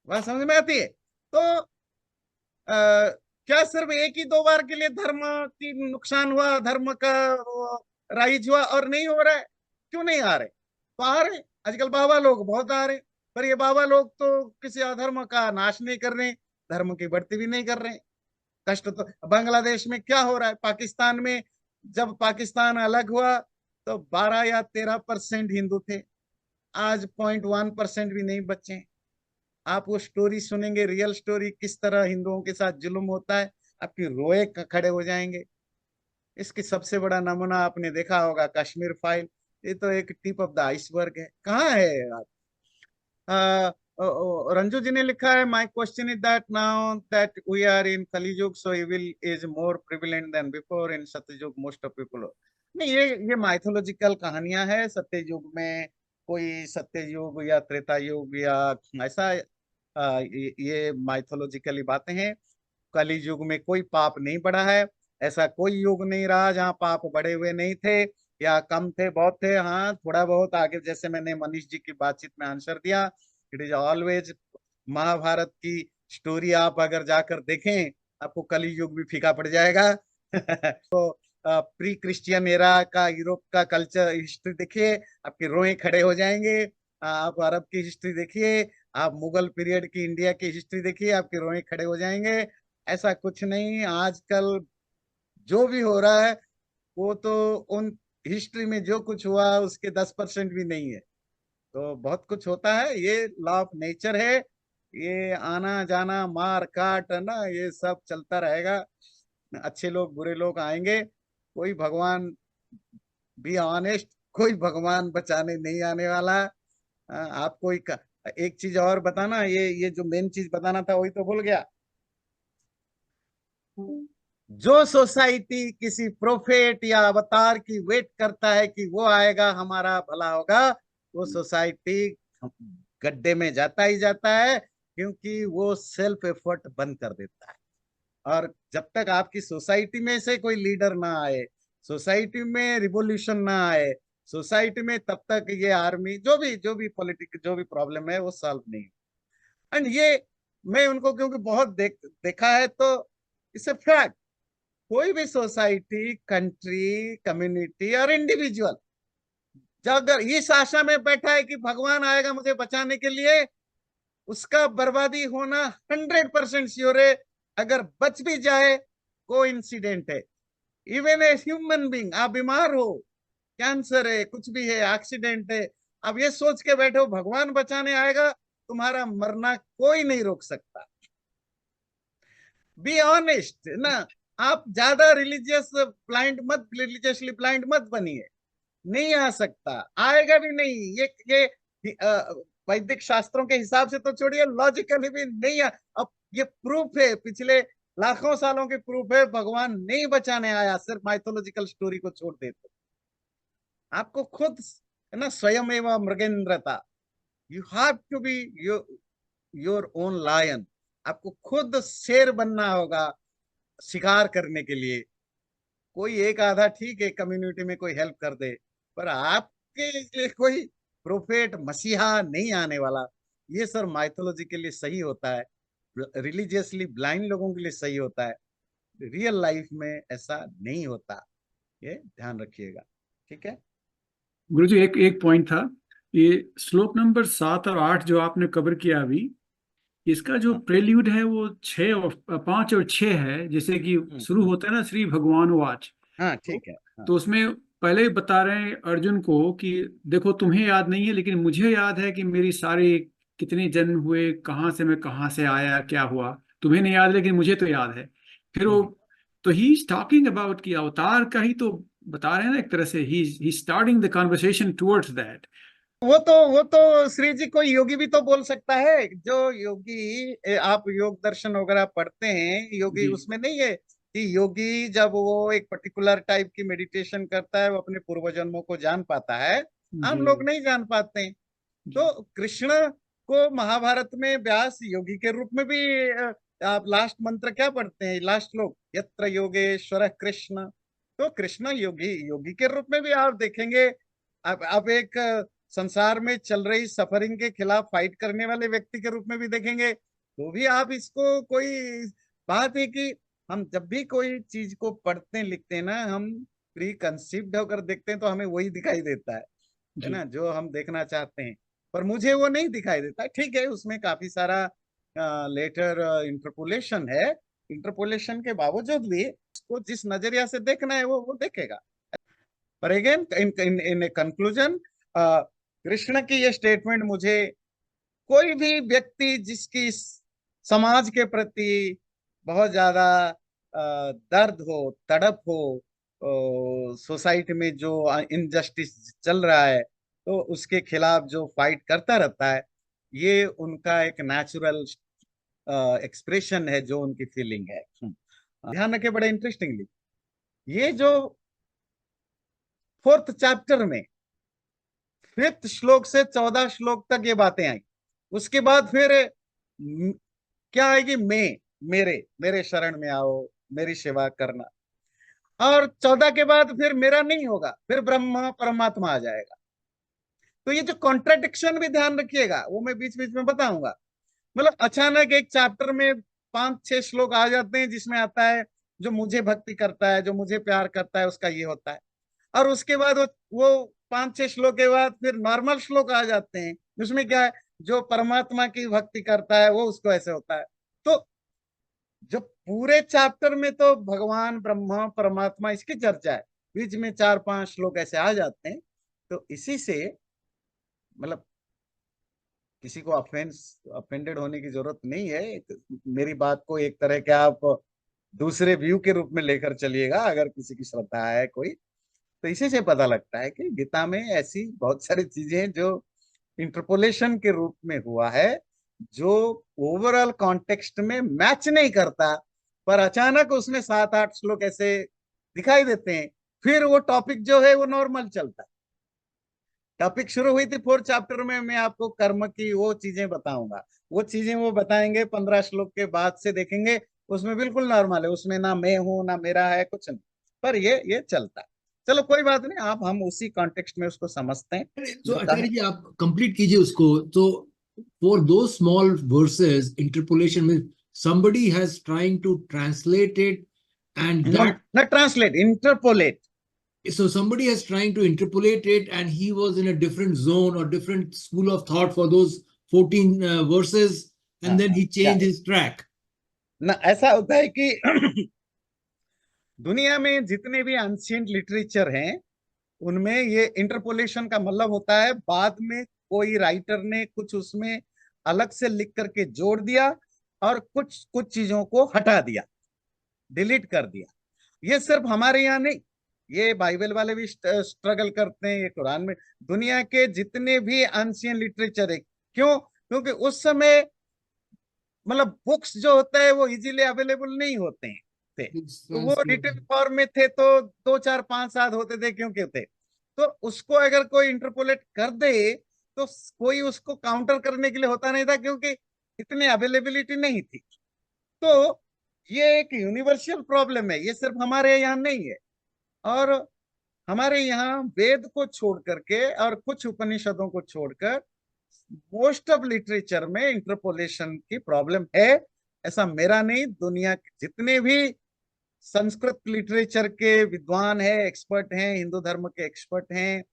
[SPEAKER 1] बात समझ में आती है? तो क्या सिर्फ एक ही दो बार के लिए धर्म की नुकसान हुआ, धर्म का राइज हुआ और नहीं हो रहा है? क्यों नहीं आ रहे? तो आ रहे। आजकल बाबा लोग बहुत आ रहे, पर ये बाबा लोग तो किसी अधर्म का नाश नहीं कर रहे, धर्म की बढ़ती भी नहीं कर रहे। कष्ट तो बांग्लादेश में क्या हो रहा है, पाकिस्तान में जब पाकिस्तान अलग हुआ तो 12 या 13% हिंदू थे, आज 0.1% भी नहीं बचे। आप वो स्टोरी सुनेंगे, रियल स्टोरी, किस तरह हिंदुओं के साथ जुल्म होता है, आपकी रोए खड़े हो जाएंगे। इसकी सबसे बड़ा नमूना आपने देखा होगा कश्मीर फाइल। ये तो एक टिप ऑफ द आइसबर्ग है। कहाँ है आप? रंजू जी ने लिखा है, my question is that now that we are in Kaliyug so evil is more prevalent then before in Satyayug most of people. नहीं, ये माइथोलॉजिकल कहानियां है। सत्ययुग में कोई सत्ययुग या त्रेता युग या ऐसा, ये माइथोलॉजिकली बातें हैं। कली युग में कोई पाप नहीं बढ़ा है। ऐसा कोई युग नहीं रहा जहाँ पाप बढ़े हुए नहीं थे, या कम थे, बहुत थे। हाँ, थोड़ा बहुत आगे, जैसे मैंने मनीष जी की बातचीत में आंसर दिया, इट इज ऑलवेज। महाभारत की स्टोरी आप अगर जाकर देखें, आपको कली युग भी फीका पड़ जाएगा। तो प्री क्रिश्चियन एरा का यूरोप का कल्चर हिस्ट्री देखिए, आपके रोए खड़े हो जाएंगे। आप अरब की हिस्ट्री देखिए, आप मुगल पीरियड की इंडिया की हिस्ट्री देखिए, आपके रोए खड़े हो जाएंगे। ऐसा कुछ नहीं आजकल जो भी हो रहा है, वो तो उन हिस्ट्री में जो कुछ हुआ उसके 10% भी नहीं है। तो बहुत कुछ होता है, ये लॉ ऑफ नेचर है। ये आना जाना, मार काट, है ना, ये सब चलता रहेगा। अच्छे लोग बुरे लोग आएंगे। कोई भगवान, बी ऑनेस्ट, कोई भगवान बचाने नहीं आने वाला। आप कोई एक चीज और बताना, ये जो मेन चीज बताना था वही तो भूल गया। जो सोसाइटी किसी प्रोफेट या अवतार की वेट करता है कि वो आएगा हमारा भला होगा, वो सोसाइटी गड्ढे में जाता ही जाता है, क्योंकि वो सेल्फ एफर्ट बंद कर देता है। और जब तक आपकी सोसाइटी में से कोई लीडर ना आए, सोसाइटी में रिवॉल्यूशन ना आए, सोसाइटी में, तब तक ये आर्मी जो भी पॉलिटिक्स जो भी प्रॉब्लम है वो सॉल्व नहीं। एंड ये मैं उनको क्योंकि बहुत देखा है, तो इट्स ए फैक्ट। कोई भी सोसाइटी, कंट्री, कम्युनिटी और इंडिविजुअल जो अगर इस आशा में बैठा है कि भगवान आएगा मुझे बचाने के लिए, उसका बर्बादी होना 100% श्योर है। अगर बच भी जाए, को इंसिडेंट है। इवन ए ह्यूमन बींग, आप बीमार हो, कैंसर है, कुछ भी है, एक्सीडेंट है, अब ये सोच के बैठे हो भगवान बचाने आएगा, तुम्हारा मरना कोई नहीं रोक सकता। बी ऑनेस्ट ना। आप ज्यादा रिलीजियसली ब्लाइंड मत बनिए। नहीं आ सकता, आएगा भी नहीं। ये वैदिक शास्त्रों के हिसाब से तो छोड़िए, लॉजिकली भी नहीं अब ये प्रूफ है, पिछले लाखों सालों के प्रूफ है, भगवान नहीं बचाने आया, सिर्फ माइथोलॉजिकल स्टोरी को छोड़ देते। आपको खुद है ना, स्वयं एवं मृगेंद्रता, you have to be your own lion. आपको खुद शेर बनना होगा शिकार करने के लिए। कोई एक आधा ठीक है, कम्युनिटी में कोई हेल्प कर दे, पर आपके लिए कोई प्रोफेट मसीहा नहीं आने वाला। ये सर माइथोलॉजी के लिए सही होता है, रिलीजियसली ब्लाइंड लोगों के लिए सही होता है, रियल लाइफ में ऐसा नहीं होता। ये ध्यान रखिएगा, ठीक है।
[SPEAKER 4] गुरुजी एक एक पॉइंट था, ये श्लोक नंबर 7 और 8 जो आपने कवर किया अभी, इसका जो प्रेल्यूड है वो 6 और 5 और 6 है, जैसे कि शुरू होता है ना श्री भगवान वाच।
[SPEAKER 1] हाँ ठीक है।
[SPEAKER 4] तो उसमें पहले बता रहे हैं अर्जुन को कि देखो तुम्हें याद नहीं है, लेकिन मुझे याद है कि मेरी सारी कितने जन्म हुए, कहाँ से मैं कहाँ से आया, क्या हुआ, तुम्हें नहीं याद लेकिन मुझे तो याद है। फिर वो तो ही इज टॉकिंग अबाउट कि अवतार का ही तो बता रहे हैं ना, एक तरह से ही starting the conversation towards that.
[SPEAKER 1] वो तो श्री जी कोई योगी भी तो बोल सकता है। जो योगी, आप योग दर्शन वगैरह पढ़ते हैं, योगी उसमें नहीं है कि योगी जब वो एक पर्टिकुलर टाइप की मेडिटेशन करता है वो अपने पूर्व जन्मों को जान पाता है, हम लोग नहीं जान पाते हैं। तो कृष्ण को महाभारत में व्यास योगी के रूप में भी, आप लास्ट मंत्र क्या पढ़ते हैं, लास्ट श्लोक, यत्र योगेश्वर कृष्ण। तो कृष्ण योगी, योगी के रूप में भी आप देखेंगे। आप एक संसार में चल रही सफरिंग के खिलाफ फाइट करने वाले व्यक्ति के रूप में भी देखेंगे। तो भी आप इसको कोई बात है कि हम जब भी कोई चीज को पढ़ते लिखते हैं ना, हम प्री कंसीव्ड होकर देखते हैं तो हमें वही दिखाई देता है ना, जो हम देखना चाहते हैं। पर मुझे वो नहीं दिखाई देता। ठीक है, उसमें काफी सारा लेटर इंटरपोलेशन है। इंटरपोलेशन के बावजूद भी उसको जिस नजरिया से देखना है वो देखेगा। पर अगेन इन कंक्लूजन, कृष्ण की ये स्टेटमेंट मुझे, कोई भी व्यक्ति जिसकी समाज के प्रति बहुत ज्यादा दर्द हो, तड़प हो, सोसाइटी में जो इनजस्टिस चल रहा है तो उसके खिलाफ जो फाइट करता रहता है, ये उनका एक नेचुरल एक्सप्रेशन है, जो उनकी फीलिंग है। ध्यान रखे बड़े इंटरेस्टिंगली, ये जो 4th चैप्टर में 5th श्लोक से 14 श्लोक तक ये बातें आई। उसके बाद फिर क्या आएगी, मेरे मेरे शरण में आओ, मेरी सेवा करना। और 14 के बाद फिर मेरा नहीं होगा, फिर ब्रह्म परमात्मा आ जाएगा। तो ये जो कॉन्ट्राडिक्शन भी ध्यान रखिएगा, वो मैं बीच बीच में बताऊंगा। मतलब अचानक एक चैप्टर में 5-6 श्लोक आ जाते हैं जिसमें आता है जो मुझे भक्ति करता है, जो मुझे प्यार करता है, उसका ये होता है। और उसके बाद वो 5-6 श्लोक के बाद फिर नॉर्मल श्लोक आ जाते हैं, उसमें क्या है, जो परमात्मा की भक्ति करता है वो उसको ऐसे होता है। तो जो पूरे चैप्टर में तो भगवान, ब्रह्मा, परमात्मा इसकी चर्चा है, बीच में 4-5 श्लोक ऐसे आ जाते हैं। तो इसी से मतलब किसी को अफेंडेड होने की जरूरत नहीं है। मेरी बात को एक तरह के आप दूसरे व्यू के रूप में लेकर चलिएगा, अगर किसी की श्रद्धा है कोई। तो इसी से पता लगता है कि गीता में ऐसी बहुत सारी चीजें हैं जो इंटरपोलेशन के रूप में हुआ है, जो ओवरऑल कॉन्टेक्स्ट में मैच नहीं करता, पर अचानक उसमें 7-8 श्लोक ऐसे दिखाई देते हैं। फिर वो टॉपिक जो है वो नॉर्मल चलता है। टॉपिक शुरू हुई थी 4th चैप्टर में, मैं आपको कर्म की वो चीजें बताऊंगा। वो चीजें वो बताएंगे 15 श्लोक के बाद से देखेंगे, उसमें बिल्कुल नॉर्मल है, उसमें ना मैं हूं ना मेरा है, कुछ नहीं, पर ये चलता है। चलो कोई बात नहीं, आप हम उसी कॉन्टेक्स्ट में उसको समझते हैं
[SPEAKER 2] तो
[SPEAKER 1] जो
[SPEAKER 2] आचार्य
[SPEAKER 1] कहा।
[SPEAKER 2] जी आप कंप्लीट कीजिए उसको। तो फॉर दो स्मॉल वर्सेस इंटरपोलेशन में somebody has trying to translate it, and that
[SPEAKER 1] not translate, interpolate.
[SPEAKER 2] so somebody is trying to interpolate it, and he was in a different zone or different school of thought for those 14 verses, and
[SPEAKER 1] हाँ
[SPEAKER 2] then
[SPEAKER 1] हाँ,
[SPEAKER 2] he
[SPEAKER 1] क्या
[SPEAKER 2] changed his track.
[SPEAKER 1] ना, ऐसा होता है कि दुनिया में जितने भी एंशिएंट लिटरेचर हैं उनमें ये इंटरपोलेशन का मतलब होता है बाद में कोई राइटर ने कुछ उसमें अलग से लिख करके जोड़ दिया और कुछ कुछ चीजों को हटा दिया, डिलीट कर दिया। ये सिर्फ हमारे यहाँ नहीं, ये बाइबल वाले भी स्ट्रगल करते हैं, ये कुरान में, दुनिया के जितने भी एंशिएंट लिटरेचर है। क्यों? क्योंकि उस समय मतलब बुक्स जो होता है वो इजीली अवेलेबल नहीं होते हैं थे,
[SPEAKER 2] It's
[SPEAKER 1] तो वो
[SPEAKER 2] translated.
[SPEAKER 1] रिटन फॉर्म में थे तो 2 4 5 7 होते थे, क्यों थे। तो उसको अगर कोई इंटरपोलेट कर दे तो कोई उसको काउंटर करने के लिए होता नहीं था, क्योंकि इतनी अवेलेबिलिटी नहीं थी। तो ये एक यूनिवर्सल प्रॉब्लम है, ये सिर्फ हमारे यहाँ नहीं है। और हमारे यहाँ वेद को छोड़ करके और कुछ उपनिषदों को छोड़कर मोस्ट ऑफ लिटरेचर में इंटरपोलेशन की प्रॉब्लम है। ऐसा मेरा नहीं, दुनिया के जितने भी संस्कृत लिटरेचर के विद्वान है, एक्सपर्ट हैं, हिंदू धर्म के एक्सपर्ट हैं,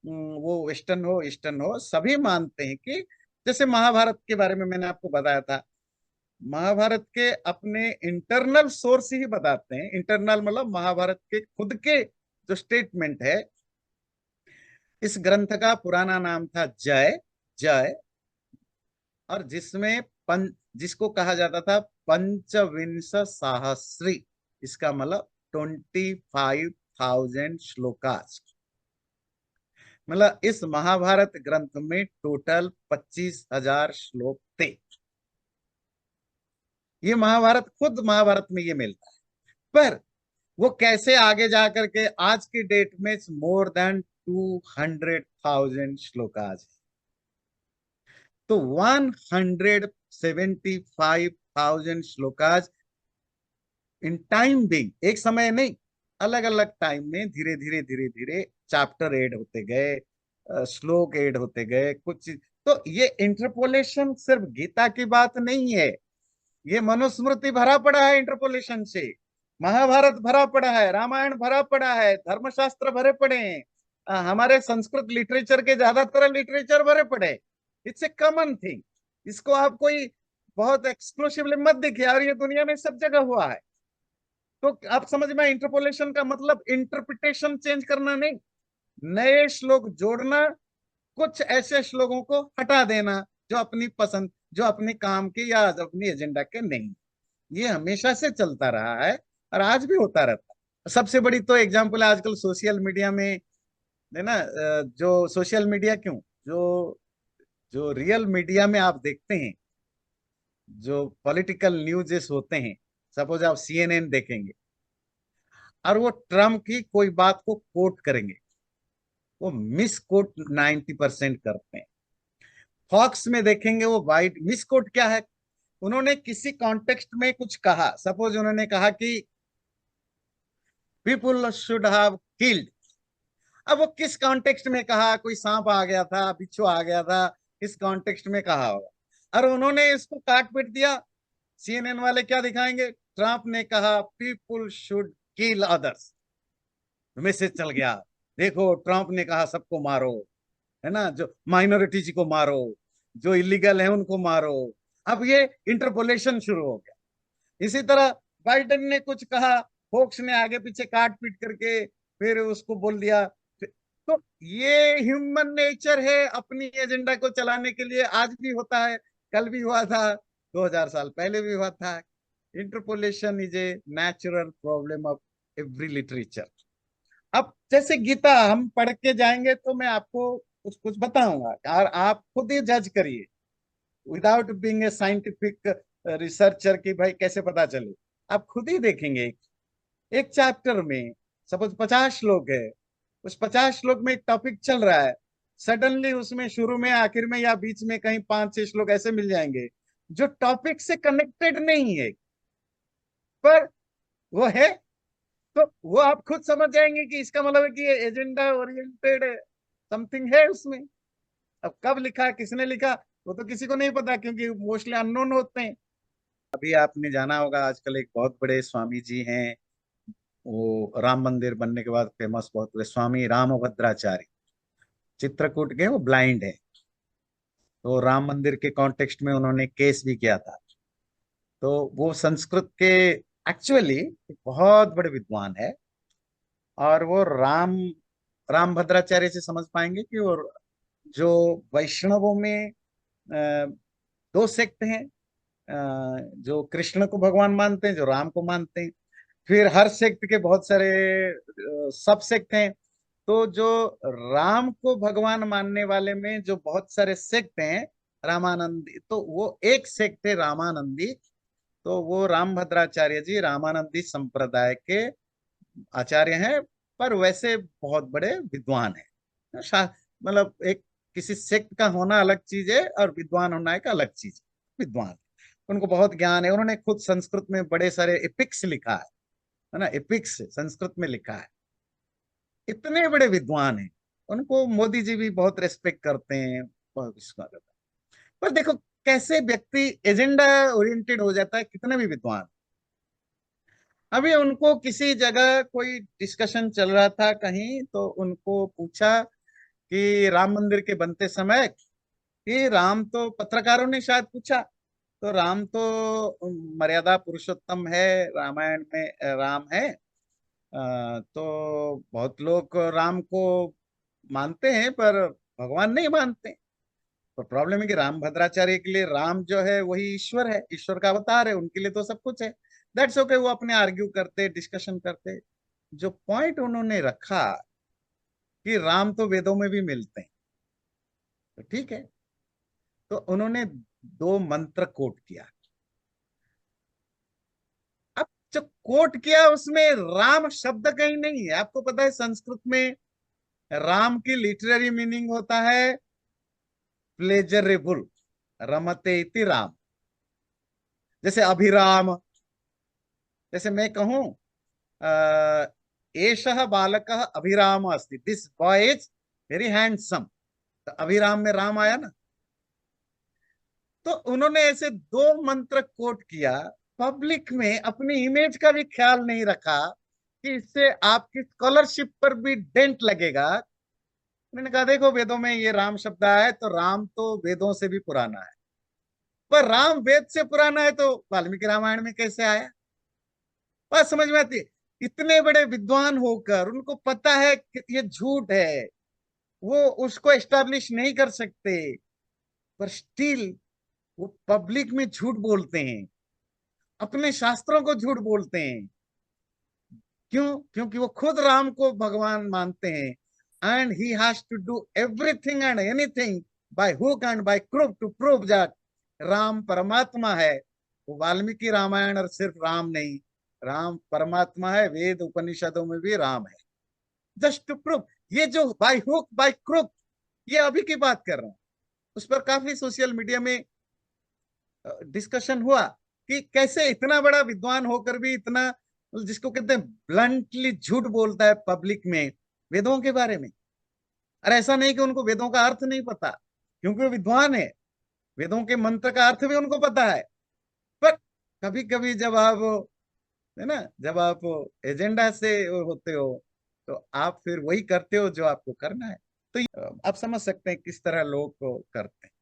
[SPEAKER 1] वो वेस्टर्न हो ईस्टर्न हो, सभी मानते हैं कि जैसे महाभारत के बारे में मैंने आपको बताया था, महाभारत के अपने इंटरनल सोर्स ही बताते हैं। इंटरनल मतलब महाभारत के खुद के जो स्टेटमेंट है। इस ग्रंथ का पुराना नाम था जय जय, और जिसको कहा जाता था पंचविंश सहस्री, इसका मतलब 25,000 श्लोकास। मतलब इस महाभारत ग्रंथ में टोटल 25,000 श्लोक थे। ये महाभारत, खुद महाभारत में ये मिलता है। पर वो कैसे आगे जाकर के आज की डेट में मोर देन 200,000 श्लोकास है। तो 175,000 श्लोकास इन टाइम बिंग, एक समय नहीं, अलग अलग टाइम में धीरे धीरे धीरे धीरे चैप्टर ऐड होते गए, श्लोक ऐड होते गए कुछ। तो ये इंटरपोलेशन सिर्फ गीता की बात नहीं है, ये मनुस्मृति भरा पड़ा है इंटरपोलेशन से, महाभारत भरा पड़ा है, रामायण भरा पड़ा है, धर्मशास्त्र भरे पड़े हैं, हमारे संस्कृत लिटरेचर के ज्यादातर लिटरेचर भरे पड़े। इट्स ए कॉमन थिंग, इसको आप कोई बहुत एक्सक्लूसिवली मत देखिए, और ये दुनिया में सब जगह हुआ है। तो आप समझ में, इंटरपोलेशन का मतलब इंटरप्रिटेशन चेंज करना नहीं, नए श्लोक जोड़ना, कुछ ऐसे श्लोकों को हटा देना जो अपनी पसंद, जो अपने काम के या अपनी एजेंडा के नहीं। ये हमेशा से चलता रहा है और आज भी होता रहता है। सबसे बड़ी तो एग्जांपल है आजकल सोशल मीडिया में, है ना, जो सोशल मीडिया क्यों, जो जो रियल मीडिया में आप देखते हैं, जो पॉलिटिकल न्यूज़ होते हैं, सपोज आप CNN देखेंगे और वो ट्रम्प की कोई बात को कोट करेंगे, वो मिस कोट 90% करते हैं। फॉक्स में देखेंगे वो वाइट मिस कोट क्या है, उन्होंने किसी कॉन्टेक्स्ट में कुछ कहा, सपोज उन्होंने कहा कि पीपुल शुड हैव किल्ड। अब वो किस कॉन्टेक्स्ट में कहा, कोई सांप आ गया था, बिच्छू आ गया था, किस कॉन्टेक्स्ट में कहा होगा, और उन्होंने इसको काट पीट दिया। CNN वाले क्या दिखाएंगे, ट्रम्प ने कहा people should kill others, message चल गया, देखो ट्रम्प ने कहा सबको मारो, है ना, जो माइनॉरिटीज को मारो, जो इलीगल है उनको मारो। अब ये इंटरपोलेशन शुरू हो गया। इसी तरह बाइडेन ने कुछ कहा, फोक्स ने आगे पीछे काट पीट करके फिर उसको बोल दिया। तो ये ह्यूमन नेचर है अपनी एजेंडा को चलाने के लिए, आज भी होता है, कल भी हुआ था, 2000 साल पहले भी हुआ था। Interpolation is a natural problem of every literature. अब जैसे गीता हम पढ़ के जाएंगे तो मैं आपको कुछ कुछ बताऊंगा और आप खुद ही जज करिए, without being a scientific researcher की भाई कैसे पता चले। आप खुद ही देखेंगे एक चैप्टर में सपोज 50 श्लोक है, उस 50 श्लोक में एक टॉपिक चल रहा है, सडनली उसमें शुरू में आखिर में या बीच में कहीं 5 6 श्लोक ऐसे मिल जाएंगे जो टॉपिक से कनेक्टेड नहीं है, पर वो है। तो वो आप खुद समझ जाएंगे कि इसका मतलब है कि ये एजेंडा ओरिएंटेड समथिंग है उसमें। अब कब लिखा, किसने लिखा, वो तो किसी को नहीं पता, क्योंकि मोस्टली अननोन होते हैं। अभी आपने जाना होगा, आजकल एक बहुत बड़े स्वामी जी हैं, वो राम मंदिर बनने के बाद फेमस बहुत हुए, स्वामी रामभद्राचार्य, चित्रकूट के, वो ब्लाइंड है। तो राम मंदिर के कॉन्टेक्स्ट में उन्होंने केस भी किया था। तो वो संस्कृत के एक्चुअली बहुत बड़े विद्वान है। और वो राम भद्राचार्य से समझ पाएंगे कि वो जो वैष्णवों में दो सेक्ट हैं, जो कृष्ण को भगवान मानते हैं, जो राम को मानते हैं। फिर हर सेक्ट के बहुत सारे सब सेक्ट हैं। तो जो राम को भगवान मानने वाले में जो बहुत सारे सेक्ट हैं, रामानंदी, तो वो एक सेक्ट है रामानंदी। तो वो राम भद्राचार्य जी रामानंदी संप्रदाय के आचार्य हैं, पर वैसे बहुत बड़े विद्वान हैं। मतलब एक किसी सेक्ट का होना अलग चीज है और विद्वान होना एक अलग चीज है। विद्वान, उनको बहुत ज्ञान है। उन्होंने खुद संस्कृत में बड़े सारे एपिक्स लिखा है ना, एपिक्स संस्कृत में लिखा है। इतने बड़े विद्वान हैं, उनको मोदी जी भी बहुत रेस्पेक्ट करते हैं, बहुत कुछ करते हैं। पर देखो कैसे व्यक्ति एजेंडा ओरिएंटेड हो जाता है, कितने भी विद्वान। अभी उनको किसी जगह कोई डिस्कशन चल रहा था कहीं, तो उनको पूछा कि राम मंदिर के बनते समय कि राम, तो पत्रकारों ने शायद पूछा, तो राम तो मर्यादा पुरुषोत्तम है, रामायण में राम है। तो बहुत लोग राम को मानते हैं पर भगवान नहीं मानते। तो प्रॉब्लम है कि राम भद्राचार्य के लिए राम जो है वही ईश्वर है, ईश्वर का अवतार है, उनके लिए तो सब कुछ है। दैट्स ओके, वो अपने आर्ग्यू करते, डिस्कशन करते। जो पॉइंट उन्होंने रखा कि राम तो वेदों में भी मिलते हैं, तो ठीक है। तो उन्होंने दो मंत्र कोट किया। अब जो कोट किया उसमें राम शब्द कहीं नहीं है। आपको पता है संस्कृत में राम की लिटरेरी मीनिंग होता है प्लेजरेबल, रमते इति राम। जैसे अभिराम, जैसे मैं कहूं एषः बालकः अभिराम अस्ति, this boy is very handsome, तो अभिराम में राम आया ना। तो उन्होंने ऐसे दो मंत्र कोट किया, पब्लिक में अपनी इमेज का भी ख्याल नहीं रखा कि इससे आपकी स्कॉलरशिप पर भी डेंट लगेगा। उन्होंने कहा देखो वेदों में ये राम शब्द आया है, तो राम तो वेदों से भी पुराना है। पर राम वेद से पुराना है तो वाल्मीकि रामायण में कैसे आया? बात समझ में आती है? इतने बड़े विद्वान होकर उनको पता है कि ये झूठ है, वो उसको एस्टैब्लिश नहीं कर सकते, पर स्टिल वो पब्लिक में झूठ बोलते हैं, अपने शास्त्रों को झूठ बोलते हैं। क्यों? क्योंकि वो खुद राम को भगवान मानते हैं। And he has to do everything and anything by hook and by crook to prove that Ram परमात्मा है। वो वाल्मीकि रामायण और सिर्फ राम नहीं, राम परमात्मा है, वेद उपनिषदों में भी राम है। जस्ट टू प्रूव, ये जो बाय हुक बाय क्रूक, ये अभी की बात कर रहा हूं। उस पर काफी सोशल मीडिया में डिस्कशन हुआ कि कैसे इतना बड़ा विद्वान होकर भी इतना, जिसको कहते हैं ब्लंटली झूठ बोलता है पब्लिक में वेदों के बारे में। और ऐसा नहीं कि उनको वेदों का अर्थ नहीं पता, क्योंकि वो विद्वान है, वेदों के मंत्र का अर्थ भी उनको पता है। पर कभी कभी जब आप, है ना, जब आप एजेंडा से होते हो तो आप फिर वही करते हो जो आपको करना है। तो आप समझ सकते हैं किस तरह लोग को करते हैं।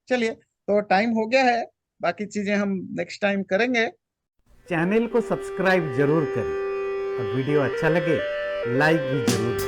[SPEAKER 1] चलिए, तो टाइम हो गया है, बाकी चीजें हम नेक्स्ट टाइम करेंगे।
[SPEAKER 5] चैनल को सब्सक्राइब जरूर करें और वीडियो अच्छा लगे लाइक भी जरूर करें।